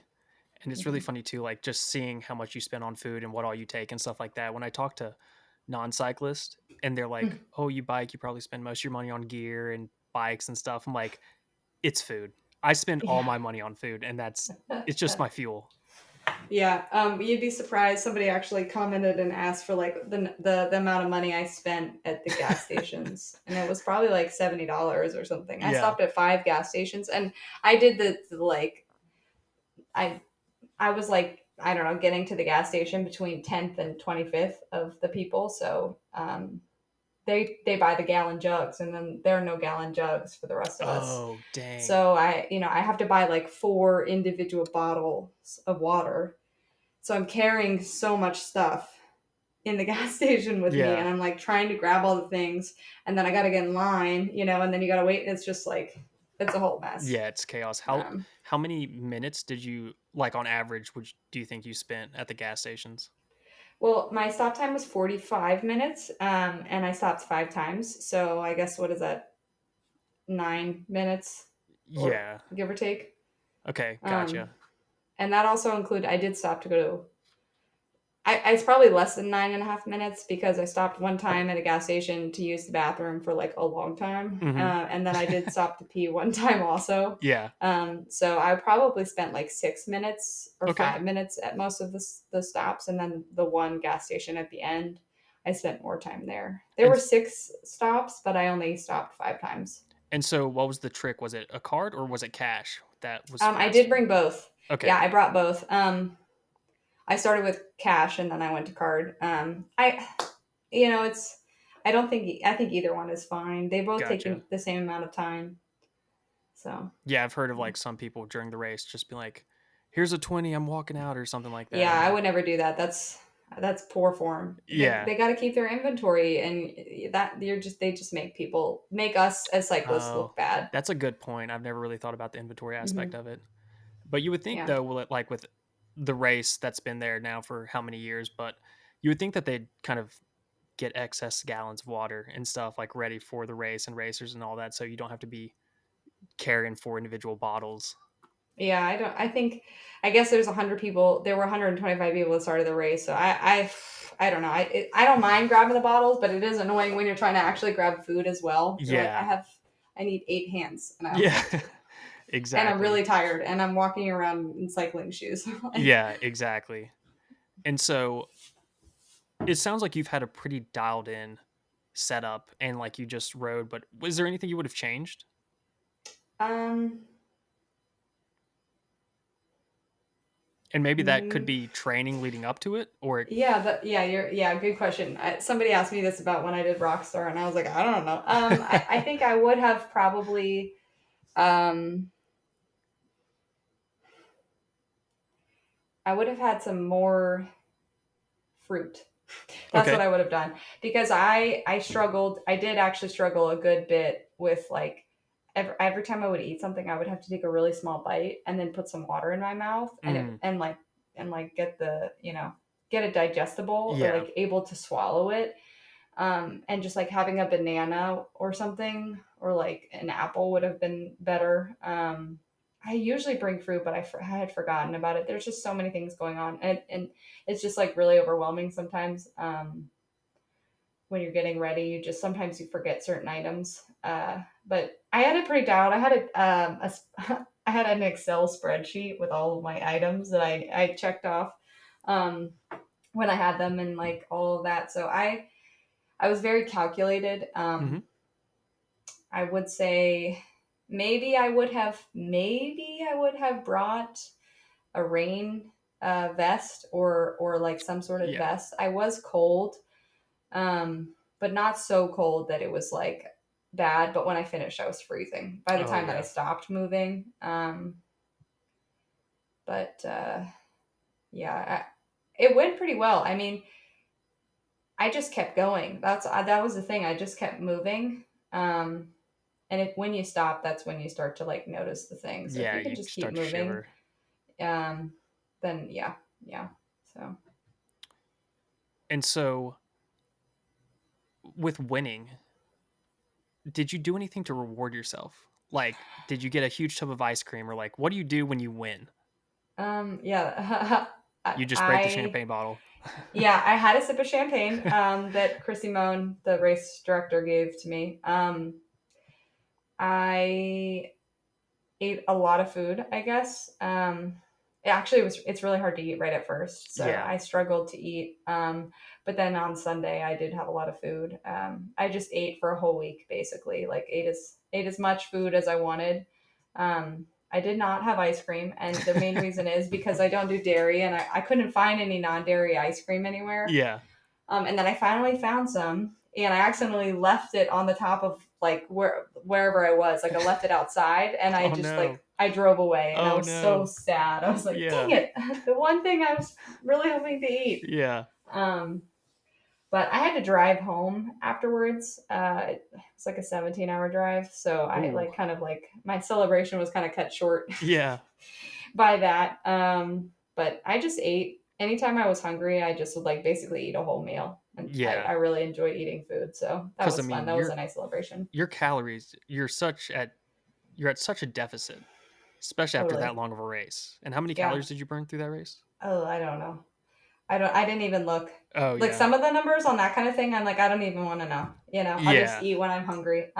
And it's really Mhm. funny too, like just seeing how much you spend on food and what all you take and stuff like that. When I talk to non-cyclists and they're like, "Oh, you bike, you probably spend most of your money on gear and bikes and stuff." I'm like, "It's food. I spend all Yeah. my money on food, and it's just my fuel." Yeah, you'd be surprised. Somebody actually commented and asked for like the amount of money I spent at the gas stations, and it was probably like $70 or something. I Yeah. stopped at 5 gas stations, and I did the like I I was like I don't know getting to the gas station between 10th and 25th of the people, so they buy the gallon jugs, and then there are no gallon jugs for the rest of us. Oh, dang. So I have to buy like 4 individual bottles of water, so I'm carrying so much stuff in the gas station with me Yeah. and I'm like trying to grab all the things and then I got to get in line, and then you got to wait and it's just like it's a whole mess. Yeah, it's chaos. Um, How many minutes did you like on average do you think you spent at the gas stations? well, my stop time was 45 minutes and I stopped 5 times. So I guess what is that? 9 minutes or Yeah. give or take. Okay, Um, gotcha. and that also included, I did stop to go to it's probably less than 9.5 minutes because I stopped one time at a gas station to use the bathroom for like a long time. Mhm. And then I did stop to pee one time also. Yeah. So I probably spent like 6 minutes or Okay. 5 minutes at most of the stops. And then the one gas station at the end, I spent more time there. There And were 6 stops, but I only stopped 5 times. and so what was the trick? Was it a card or was it cash that was I did faster? bring both. Yeah, Okay. I brought both. I started with cash and then I went to card. It's, I think either one is fine. They both take Gotcha. the same amount of time. So, Yeah, I've heard of like some people during the race just be like, "Here's a 20, I'm walking out," or something like that. yeah, I'm I like, would never do that. That's poor form. yeah. They got to keep their inventory, and they just make us as cyclists Oh, look bad. that's a good point. I've never really thought about the inventory aspect Hmm. of it. But you would think Yeah. though, will it like with the race that's been there now for how many years, but you would think that they'd kind of get excess gallons of water and stuff like ready for the race and racers and all that, so you don't have to be carrying 4 individual bottles. Yeah, I don't. I think, I guess there's 100 people. There were 125 people that started the race, so I don't know. I don't mind grabbing the bottles, but it is annoying when you're trying to actually grab food as well. You're like, Yeah. I need 8 hands, and I only Yeah. have two, and I'm Exactly. really tired, and I'm walking around in cycling shoes. Like, Yeah, exactly. And so it sounds like you've had a pretty dialed in setup and like you just rode, but was there anything you would have changed? um, And maybe that could mm, be training leading up to it, or yeah, good question. Somebody asked me this about when I did Rockstar, and I was like, I don't know. I think I would have probably, um, I would have had some more fruit. That's what okay. I would have done, because I struggled. I did actually struggle a good bit with, like, every time I would eat something, I would have to take a really small bite and then put some water in my mouth, Mm, and like get it digestible, or yeah. like able to swallow it. And just like having a banana or something, or like an apple would have been better. I usually bring fruit, but I had forgotten about it. There's just so many things going on, and it's just like really overwhelming sometimes. When you're getting ready, sometimes you forget certain items. But I had it pretty dialed. I had I had an Excel spreadsheet with all of my items that I checked off, um, when I had them, and like all of that. So I was very calculated. Hmm. I would say maybe I would have brought a rain vest, or like some sort of Yeah. vest. I was cold, but not so cold that it was like bad. But when I finished, I was freezing by the Oh time that I yeah. stopped moving. But yeah, it went pretty well. I mean, I just kept going. That was the thing. I just kept moving. And if when you stop, that's when you start to like notice the things. So if Yeah, you can you just keep start to moving, shiver. um, then yeah. So, And so with winning, did you do anything to reward yourself? Like, did you get a huge tub of ice cream, or like what do you do when you win? yeah, You just break the I champagne bottle. yeah, I had a sip of champagne that Chrissy Moan, the race director, gave to me. I ate a lot of food, I guess. It's really hard to eat right at first, so Yeah. I struggled to eat. But then on Sunday, I did have a lot of food. I just ate for a whole week, basically. Like, ate as much food as I wanted. I did not have ice cream, and the main reason is because I don't do dairy, and I couldn't find any non-dairy ice cream anywhere. Yeah. And then I finally found some, and I accidentally left it on the top of, like, wherever I was. Like, I left it outside, and I Oh just, no. like, I drove away, and I Oh was so no. sad. I was like, dang Yeah. it, the one thing I was really hoping to eat. Yeah. Um, but I had to drive home afterwards. It was like a 17-hour drive, so I Ooh. like kind of like my celebration was kind of cut short Yeah. by that. But I just ate. Anytime I was hungry, I just would like basically eat a whole meal. And Yeah. I really enjoy eating food. So that Cuz I was fun. mean, That was a nice celebration. your calories, you're at such a deficit, especially after Totally. that long of a race. And how many Yeah. calories did you burn through that race? Oh, I don't know. I didn't even look. Oh Like, yeah. some of the numbers on that kind of thing, I'm like, I don't even want to know. I just Yeah. eat when I'm hungry.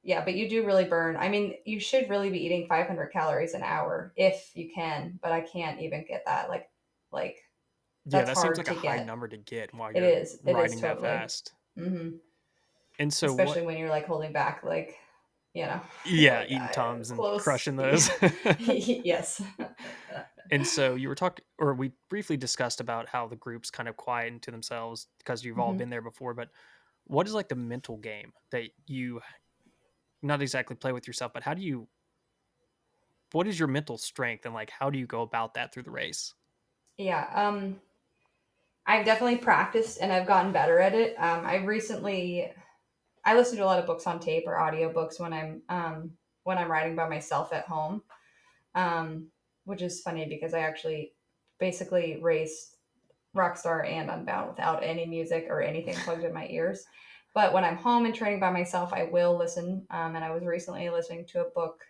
Yeah, but you do really burn. I mean, you should really be eating 500 calories an hour if you can, but I can't even get that. Like Yeah, that's that seems hard like a to high get. number to get while It you're is. It is riding that totally. fast. Hmm. And so Especially what when you're like holding back, like, you're yeah, like, eating Tums and close. crushing those. Yes. And so you were talking, or we briefly discussed about how the groups kind of quiet into themselves because you've all Mhm. been there before. But what is like the mental game that you not exactly play with yourself, but what is your mental strength and like how do you go about that through the race? Yeah, I've definitely practiced and I've gotten better at it. I listen to a lot of books on tape or audiobooks when I'm riding by myself at home. Um, which is funny because I actually basically raced Rockstar and Unbound without any music or anything plugged in my ears. But when I'm home and training by myself, I will listen. And I was recently listening to a book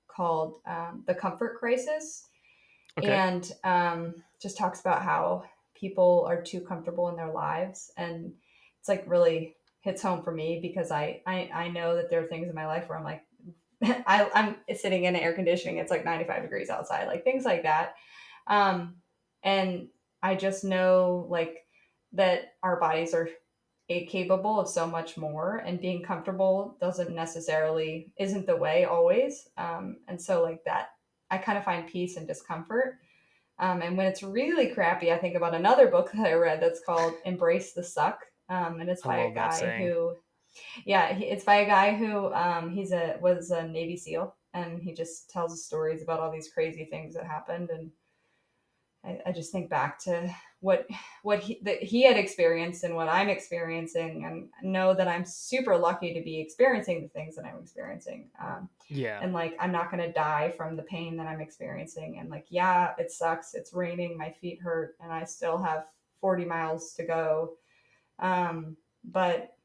called The Comfort Crisis, Okay. and just talks about how people are too comfortable in their lives. And it's like really hits home for me because I know that there are things in my life where I'm like, I'm sitting in air conditioning. It's like 95 degrees outside, like things like that. Um, and I just know like that our bodies are capable of so much more, and being comfortable doesn't necessarily isn't the way always. And so like that, I kind of find peace and discomfort. And when it's really crappy, I think about another book that I read that's called Embrace the Suck. And it's I by a love that guy saying. who yeah, it's by a guy who was a Navy SEAL, and he just tells stories about all these crazy things that happened. And I just think back to what he had experienced and what I'm experiencing, and know that I'm super lucky to be experiencing the things that I'm experiencing. Yeah. And like I'm not going to die from the pain that I'm experiencing. And like yeah, it sucks. It's raining. My feet hurt, and I still have 40 miles to go. But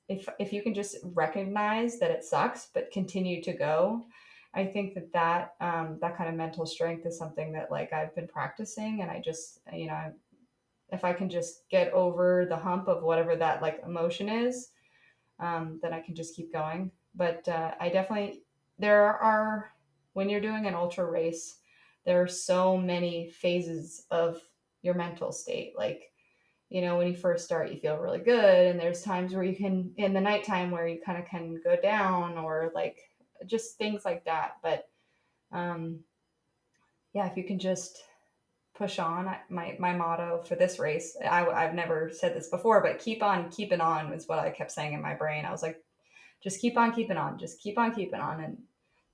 if you can just recognize that it sucks but continue to go, I think that kind of mental strength is something that like I've been practicing. And I just, if I can just get over the hump of whatever that like emotion is, then I can just keep going. But I definitely, there are, when you're doing an ultra race, there are so many phases of your mental state. Like, when you first start, you feel really good. And there's times where you can, in the nighttime, where you kind of can go down, or like just things like that. But um, yeah, if you can just push on. My motto for this race, I've never said this before, but keep on keeping on is what I kept saying in my brain. I was like, just keep on keeping on, just keep on keeping on. And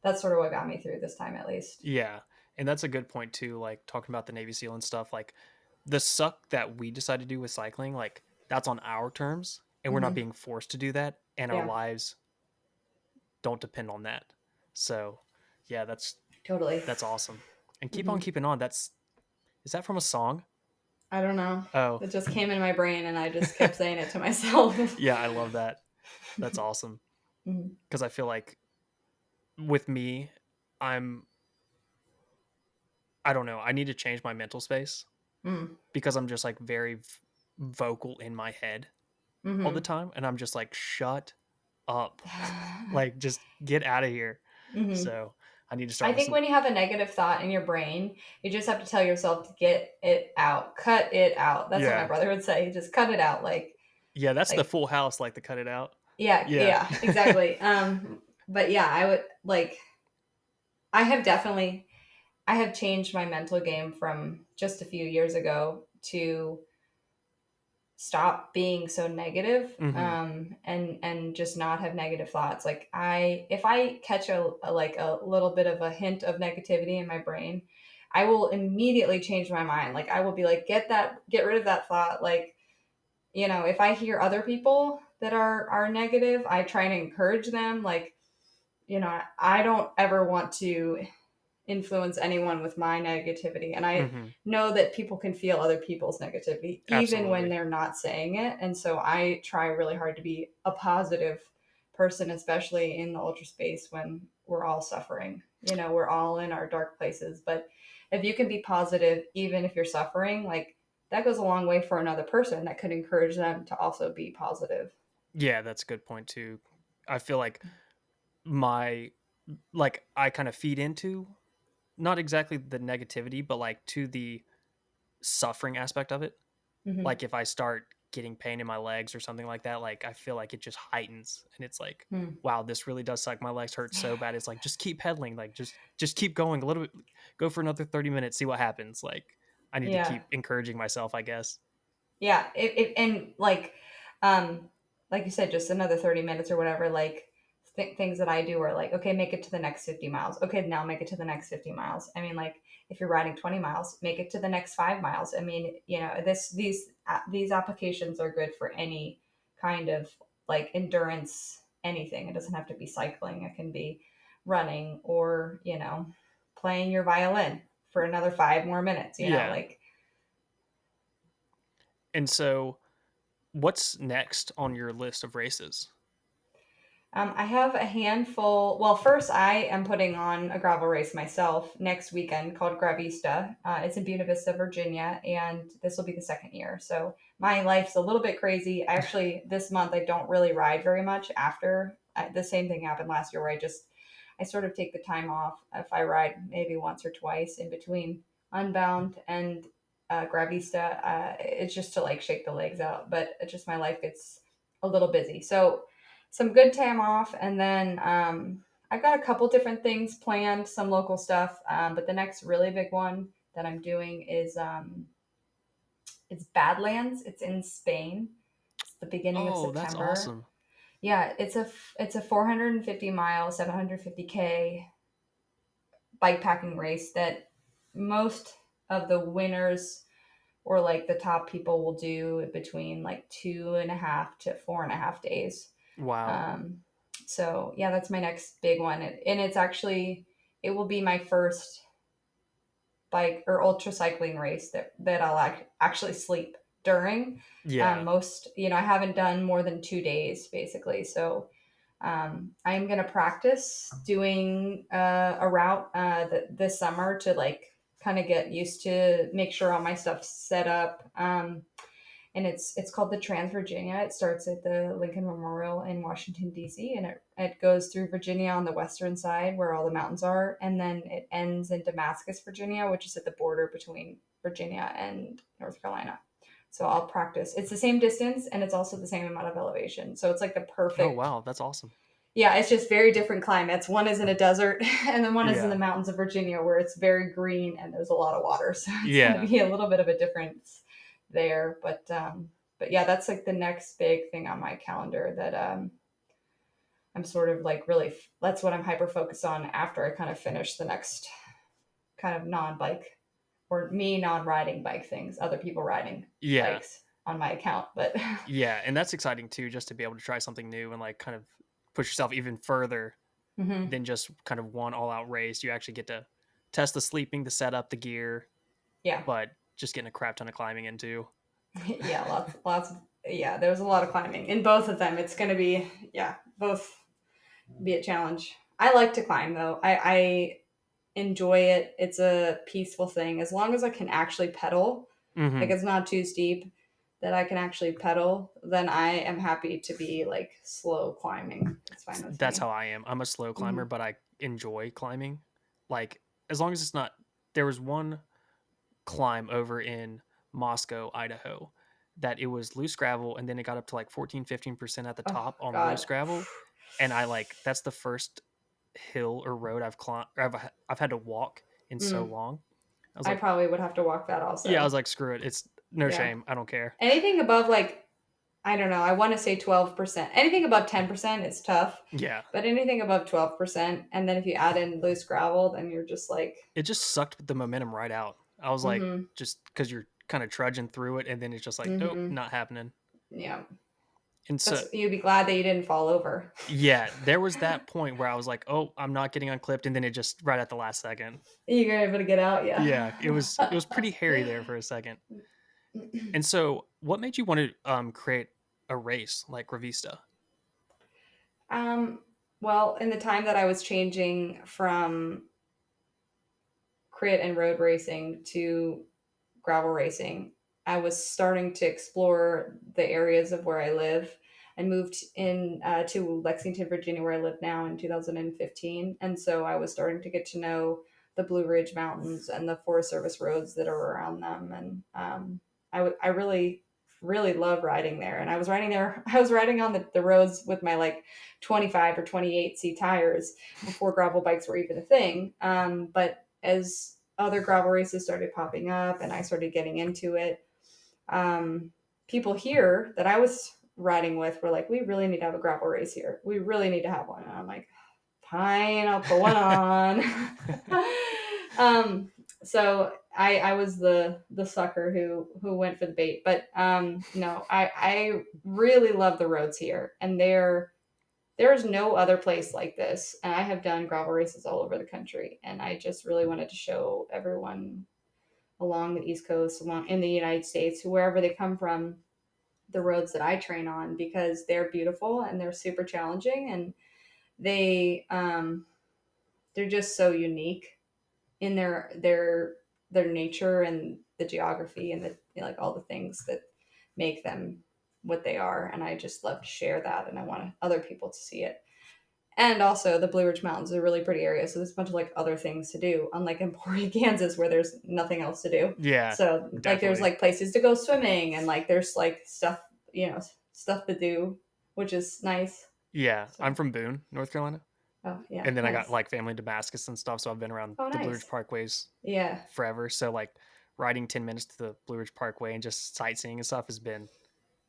that's sort of what got me through this time, at least. Yeah. And that's a good point too, like talking about the Navy SEAL and stuff, like the suck that we decide to do with cycling, like that's on our terms and we're not Hmm. being forced to do that and our Yeah, lives don't depend on that. So, yeah, totally. that's awesome. And keep Hmm. on keeping on. That's is that from a song? I don't know. Oh. It just came in my brain, and I just kept saying it to myself. Yeah, I love that. That's awesome. Hmm. Cuz I feel like with me, I'm I don't know, I need to change my mental space Mm. because I'm just like very vocal in my head all the Hmm. time and I'm just like shut up. Like just get out of here. Hmm. So, I need to I start think listening. when you have a negative thought in your brain, you just have to tell yourself to get it out, cut it out. That's what my Yeah. brother would say. Just cut it out. Yeah, that's the Like, Full House, like the cut it out. yeah, Yeah. yeah, exactly. But yeah, I would like, I have definitely, I have changed my mental game from just a few years ago to stop being so negative, Mhm. and just not have negative thoughts. Like if I catch a little bit of a hint of negativity in my brain, I will immediately change my mind. Like I will be like, get rid of that thought. Like, if I hear other people that are negative, I try and encourage them. Like, I don't ever want to influence anyone with my negativity. And I Mhm. know that people can feel other people's negativity even when Absolutely. they're not saying it. And so I try really hard to be a positive person, especially in the ultra space when we're all suffering. We're all in our dark places. But if you can be positive, even if you're suffering, like that goes a long way for another person. That could encourage them to also be positive. Yeah, that's a good point too. I feel like my like I kind of feed into not exactly the negativity, but like to the suffering aspect of it. Hmm. Like if I start getting pain in my legs or something like that, like I feel like it just heightens, and it's like, Hmm. wow, this really does suck. My legs hurt so bad. It's like, just keep pedaling, like just keep going a little bit, go for another 30 minutes, see what happens. Like I need to Yeah. keep encouraging myself, I guess. Yeah, and like you said, just another 30 minutes or whatever. Like things that I do are like, okay, make it to the next 50 miles. Okay, now make it to the next 50 miles. I mean, like if you're riding 20 miles, make it to the next 5 miles. I mean, these applications are good for any kind of like endurance, anything. It doesn't have to be cycling. It can be running or playing your violin for another 5 more minutes. Yeah. Like. And so what's next on your list of races? I have a handful. Well, first, I am putting on a gravel race myself next weekend called Gravista. It's in Buena Vista, Virginia, and this will be the second year. So my life's a little bit crazy. I actually, this month, I don't really ride very much after. The same thing happened last year where I sort of take the time off. If I ride maybe once or twice in between Unbound and Gravista, it's just to like shake the legs out. But it's just my life gets a little busy. So some good time off, and then I've got a couple different things planned, some local stuff. But the next really big one that I'm doing is it's Badlands. It's in Spain. It's the beginning of Oh, that's September. awesome. Yeah, it's a 450-mile, 750K bike packing race that most of the winners or like the top people will do between like 2.5 to 4.5 days. Wow. Um, so yeah, that's my next big one, and it will be my first bike or ultra cycling race that I'll actually sleep during. Yeah. Most, I haven't done more than 2 days basically, so I'm gonna practice doing a route this summer to like kind of get used to make sure all my stuff's set up. And it's called the Trans Virginia. It starts at the Lincoln Memorial in Washington D.C. and it goes through Virginia on the western side where all the mountains are, and then it ends in Damascus, Virginia, which is at the border between Virginia and North Carolina. So I'll practice. It's the same distance and it's also the same amount of elevation. So it's like the Oh, perfect. wow, that's awesome. Yeah, it's just very different climates. One is in a desert, and then one is in the Yeah. mountains of Virginia where it's very green and there's a lot of water. So it's going to Yeah. be a little bit of a difference there. But yeah, that's like the next big thing on my calendar that I'm sort of like really. That's what I'm hyper focused on after I kind of finish the next kind of non bike or me non riding bike things. Other people riding Yeah. bikes on my account, but Yeah, and that's exciting too, just to be able to try something new and like kind of push yourself even further hmm than just kind of one all out race. You actually get to test the sleeping, the setup, the gear, yeah. but just getting a crap ton of climbing into. Yeah, lots. Yeah, there's a lot of climbing in both of them. It's going to be, yeah, both be a challenge. I like to climb though. I enjoy it. It's a peaceful thing as long as I can actually pedal. Like Hmm. it's not too steep that I can actually pedal. Then I am happy to be like slow climbing. It's fine with That's me. how I am. I'm a slow hmm climber, but I enjoy climbing. Like as long as it's not. There was one climb over in Moscow, Idaho, that it was loose gravel, and then it got up to like 14-15% at the Oh top on God, loose gravel, and I like that's the first hill or road I've climbed. I've had to walk in so mm, long. I was I like, probably would have to walk that yeah, I also. was like, screw it, it's no Yeah, shame, I don't care. anything above like I don't know. I want to say 12%. Anything above 10% is tough, Yeah, but anything above 12%, and then if you add in loose gravel, then you're just like, it just sucked the momentum right out. I was like, mm-hmm, just because you're kind of trudging through it, and then it's just like, nope, mm-hmm, not happening. yeah. And so That's you'd be glad that you didn't fall over. yeah, there was that point where I was like, oh, I'm not getting unclipped, and then it just right at the last second. You're able to get out, yeah. Yeah, it was pretty hairy there for a second. And so, what made you want to create a race like Gravista? um, well, in the time that I was changing from crit and road racing to gravel racing, I was starting to explore the areas of where I live. I moved in to Lexington, Virginia, where I live now in 2015. And so I was starting to get to know the Blue Ridge Mountains and the Forest Service roads that are around them. And I really really love riding there. And I was riding there, I was riding on the roads with my like 25 or 28C tires before gravel bikes were even a thing. But as other gravel races started popping up and I started getting into it, um, people here that I was riding with were like, we really need to have a gravel race here. We really need to have one. And I'm like, fine, I'll put one on. So I was the sucker who went for the bait. But no, I really love the roads here, and there's no other place like this. And I have done gravel races all over the country, and I just really wanted to show everyone along the East Coast, along in the United States, wherever they come from, the roads that I train on, because they're beautiful and they're super challenging, and they they're just so unique in their nature and the geography and the, you know, like all the things that make them what they are. And I just love to share that, and I want other people to see it. And also, the Blue Ridge Mountains is a really pretty area, so there's a bunch of like other things to do, unlike Emporia, Kansas, where there's nothing else to do. Yeah, So like there's definitely. like places to go swimming, and like there's like stuff, stuff to do, which is nice. Yeah, So I'm from Boone, North Carolina, oh yeah, and then I got nice. like family in Damascus and stuff, so I've been around Oh the Blue Ridge nice. Parkways Yeah. forever. So like riding 10 minutes to the Blue Ridge Parkway and just sightseeing and stuff has been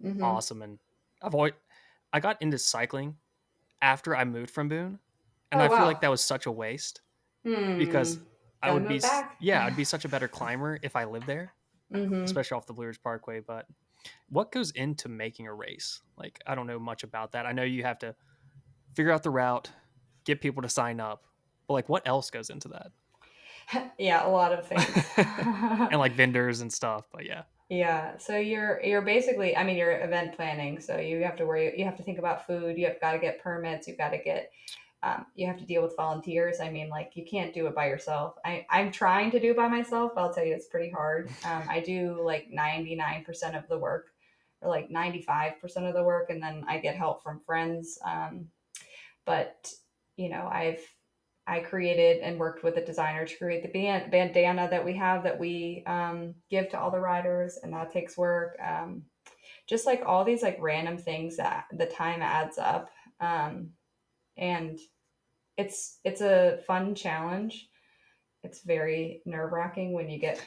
Mm-hmm. awesome. And I've always I got into cycling after I moved from Boone, and Oh I feel like wow. that was such a waste Hmm. because I Gotta would be move back. yeah, I'd be such a better climber if I lived there, Mm-hmm. especially off the Blue Ridge Parkway. But what goes into making a race? Like I don't know much about that. I know you have to figure out the route, get people to sign up, but like what else goes into that? Yeah, a lot of things. And like vendors and stuff. But yeah, Yeah, so you're basically, I mean, you're event planning, so you have to think about food, you have got to get permits, you've got to get you have to deal with volunteers. I mean, like you can't do it by yourself. I'm trying to do it by myself, but I'll tell you it's pretty hard. I do like 99% of the work, or like 95% of the work, and then I get help from friends. But I created and worked with a designer to create the bandana that we have, that we give to all the riders, and that takes work. Just like all these like random things that the time adds up, um, and it's a fun challenge. It's very nerve wracking when you get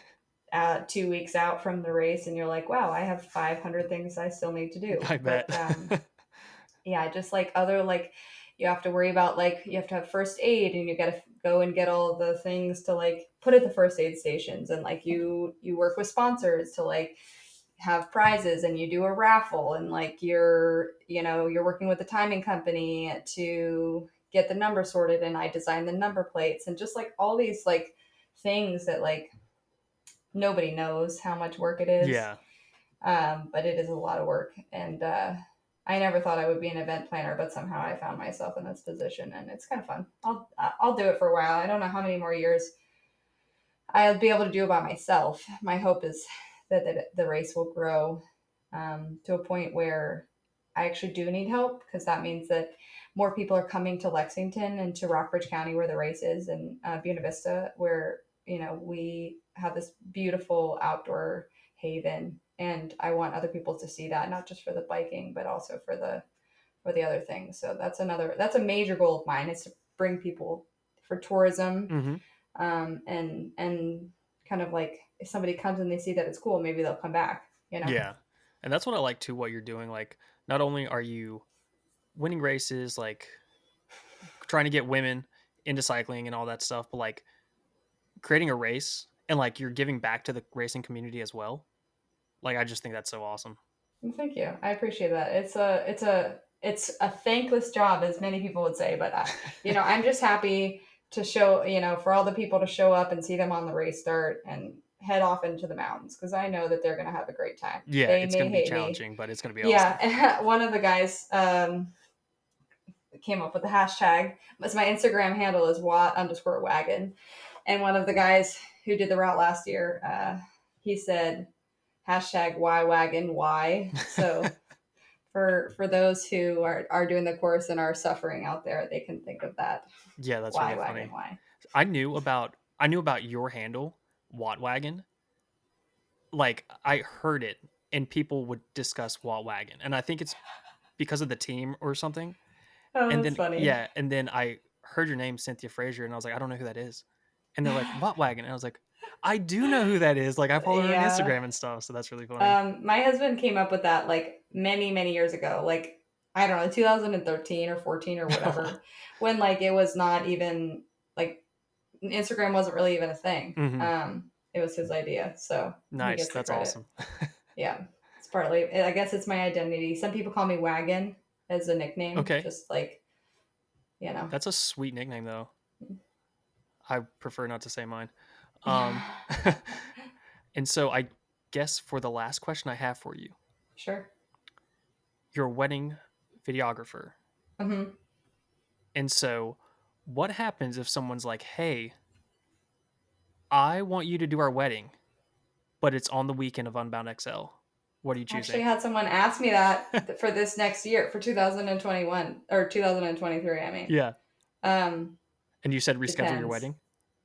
2 weeks out from the race and you're like, wow, I have 500 things I still need to do. I But bet. yeah, just like other like you have to worry about, like you have to have first aid, and you got to go and get all the things to like put at the first aid stations, and like you work with sponsors to like have prizes, and you do a raffle, and like you're working with the timing company to get the number sorted, and I design the number plates, and just like all these like things that like nobody knows how much work it is. Yeah. But it is a lot of work, and I never thought I would be an event planner, but somehow I found myself in this position, and it's kind of fun. I'll do it for a while. I don't know how many more years I'll be able to do it by myself. My hope is that the race will grow to a point where I actually do need help, because that means that more people are coming to Lexington and to Rockbridge County, where the race is, and Buena Vista, where we have this beautiful outdoor haven, and I want other people to see that, not just for the biking, but also for the other things. So that's a major goal of mine, is to bring people for tourism, Hmm. and kind of like if somebody comes and they see that it's cool, maybe they'll come back. Yeah. And that's what I like too, what you're doing. Like, not only are you winning races, like trying to get women into cycling and all that stuff, but like creating a race and like you're giving back to the racing community as well. Like, I just think that's so awesome. Well, thank you. I appreciate that. It's a thankless job, as many people would say, but I'm just happy to show, for all the people to show up and see them on the race start and head off into the mountains, because I know that they're going to have a great time. Yeah, They it's going may to be hate me. challenging, but it's going to be awesome. Yeah. One of the guys came up with the hashtag. As my Instagram handle is Watt_wagon. And one of the guys who did the route last year, he said hashtag why wagon why. So for those who are doing the course and are suffering out there, they can think of that Yeah, that's why really wagon funny. why. I knew about your handle, Wattwagon. Like I heard it and people would discuss Walt Wagon, and I think it's because of the team or something. Oh, And that's then funny. and then I heard your name, Cynthia Frazier, and I was like, I don't know who that is. And they're like, Walt Wagon, and I was like, I do know who that is. Like, I follow her on Yeah. Instagram and stuff, so that's really funny. My husband came up with that like many, many years ago. Like, I don't know, 2013 or 14 or whatever, when like it was not even like Instagram wasn't really even a thing. Hmm. It was his idea, so he Nice, gets the that's credit. awesome. Yeah, it's partly. I guess it's my identity. Some people call me Wagon as a nickname, Okay, just like you know. that's a sweet nickname though. I prefer not to say mine. Um, Yeah. and so I guess for the last question I have for you, Sure. you're a wedding videographer. Hmm. And so what happens if someone's like, hey, I want you to do our wedding, but it's on the weekend of Unbound XL? What are you I actually choosing? had someone ask me that for this next year, for 2021 or 2023. I mean, Yeah. um, And you said reschedule your depends. wedding?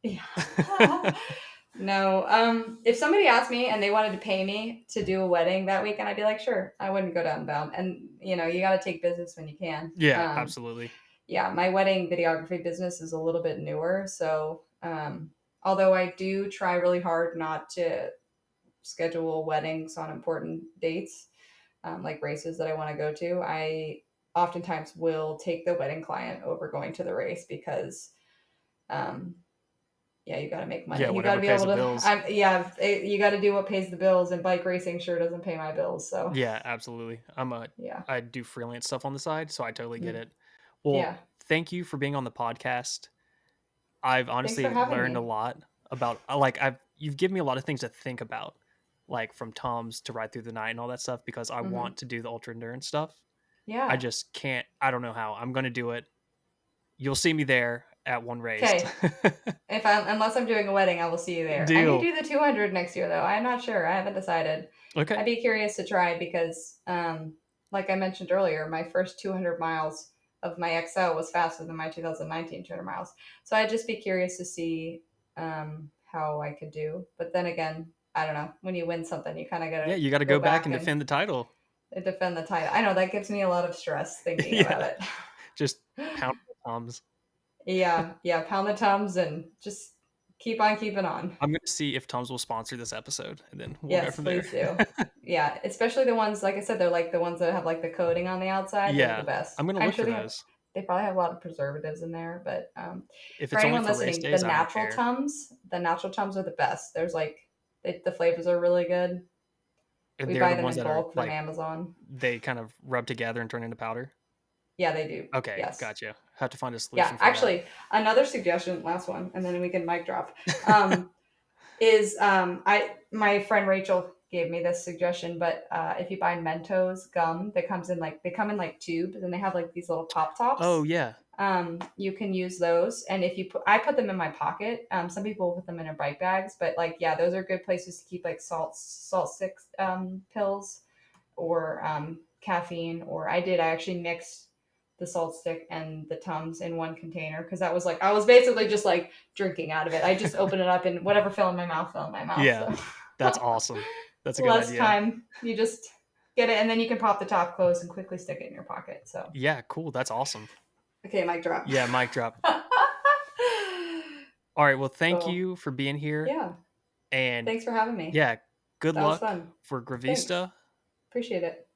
Yeah. No. If somebody asked me and they wanted to pay me to do a wedding that weekend, I'd be like, sure. I wouldn't go to Unbound. And you got to take business when you can. Yeah, absolutely. Yeah, my wedding videography business is a little bit newer, so although I do try really hard not to schedule weddings on important dates, like races that I want to go to, I oftentimes will take the wedding client over going to the race because um, yeah, you got to make Yeah, money. You got to whatever be pays able the to. bills. You got to do what pays the bills, and bike racing sure doesn't pay my bills. So Yeah, absolutely. yeah. I do freelance stuff on the side, so I totally get Mm. it. Well, Yeah. thank you for being on the podcast. I've Thanks for honestly having learned a me. lot about like you've given me a lot of things to think about, like from Tom's to ride through the night and all that stuff because I Hmm. want to do the ultra endurance stuff. I Yeah. just can't. I don't know how. I'm going to do it. You'll see me there at one race. Okay. If I unless I'm doing a wedding, I will see you there. I may Deal. do the 200 next year though. I'm not sure. I haven't decided. Okay. I'd be curious to try because, like I mentioned earlier, my first 200 miles of my XL was faster than my 2019 200 miles. So I'd just be curious to see how I could do. But then again, I don't know. When you win something, you kind of got Yeah, to you got to go go back back and and defend the title. defend the title. I know that gives me a lot of stress thinking about Yeah, it. just pound Tom's. Yeah, yeah. Pound the tums and just keep on keeping on. I'm going to see if Tom's will sponsor this episode, and then we'll go Yes, from there. please do. Yeah, especially the ones like I said, they're like the ones that have like the coating on the outside. Those are the Yeah, best. I'm going to I'm look sure for those. they probably have a lot of preservatives in there, but If for it's only anyone for race listening, the days, I don't natural care. tums, the natural tums are the best. There's like the flavors are really good. And We they're buy the them ones in that are bulk from like Amazon. they kind of rub together and turn into powder. Yeah, they do. Okay, Yes. gotcha. Have to find a Yeah, solution for that. actually, another suggestion, last one, and then we can mic drop. Is I my friend Rachel gave me this suggestion, but if you buy Mentos gum that comes in like they come in like tubes and they have like these little pop Oh tops. yeah, You can use those, and if you put I put them in my pocket. Some people put them in their bike bags, but like yeah, those are good places to keep like salt sticks pills or caffeine. Or I actually mixed the salt stick and the tums in one container because that was like I was basically just like drinking out of it. I just open it up and whatever fell in my mouth fell in my mouth. yeah. So That's awesome. That's a good less idea. time. You just get it and then you can pop the top close and quickly stick it in your pocket. So Yeah, cool. That's awesome. okay, mic drop. Yeah, mic drop. All right. Well, thank Cool. you for being here. Yeah. And Thanks for having me. yeah, good That was luck fun. for Thanks. Gravista. Appreciate it.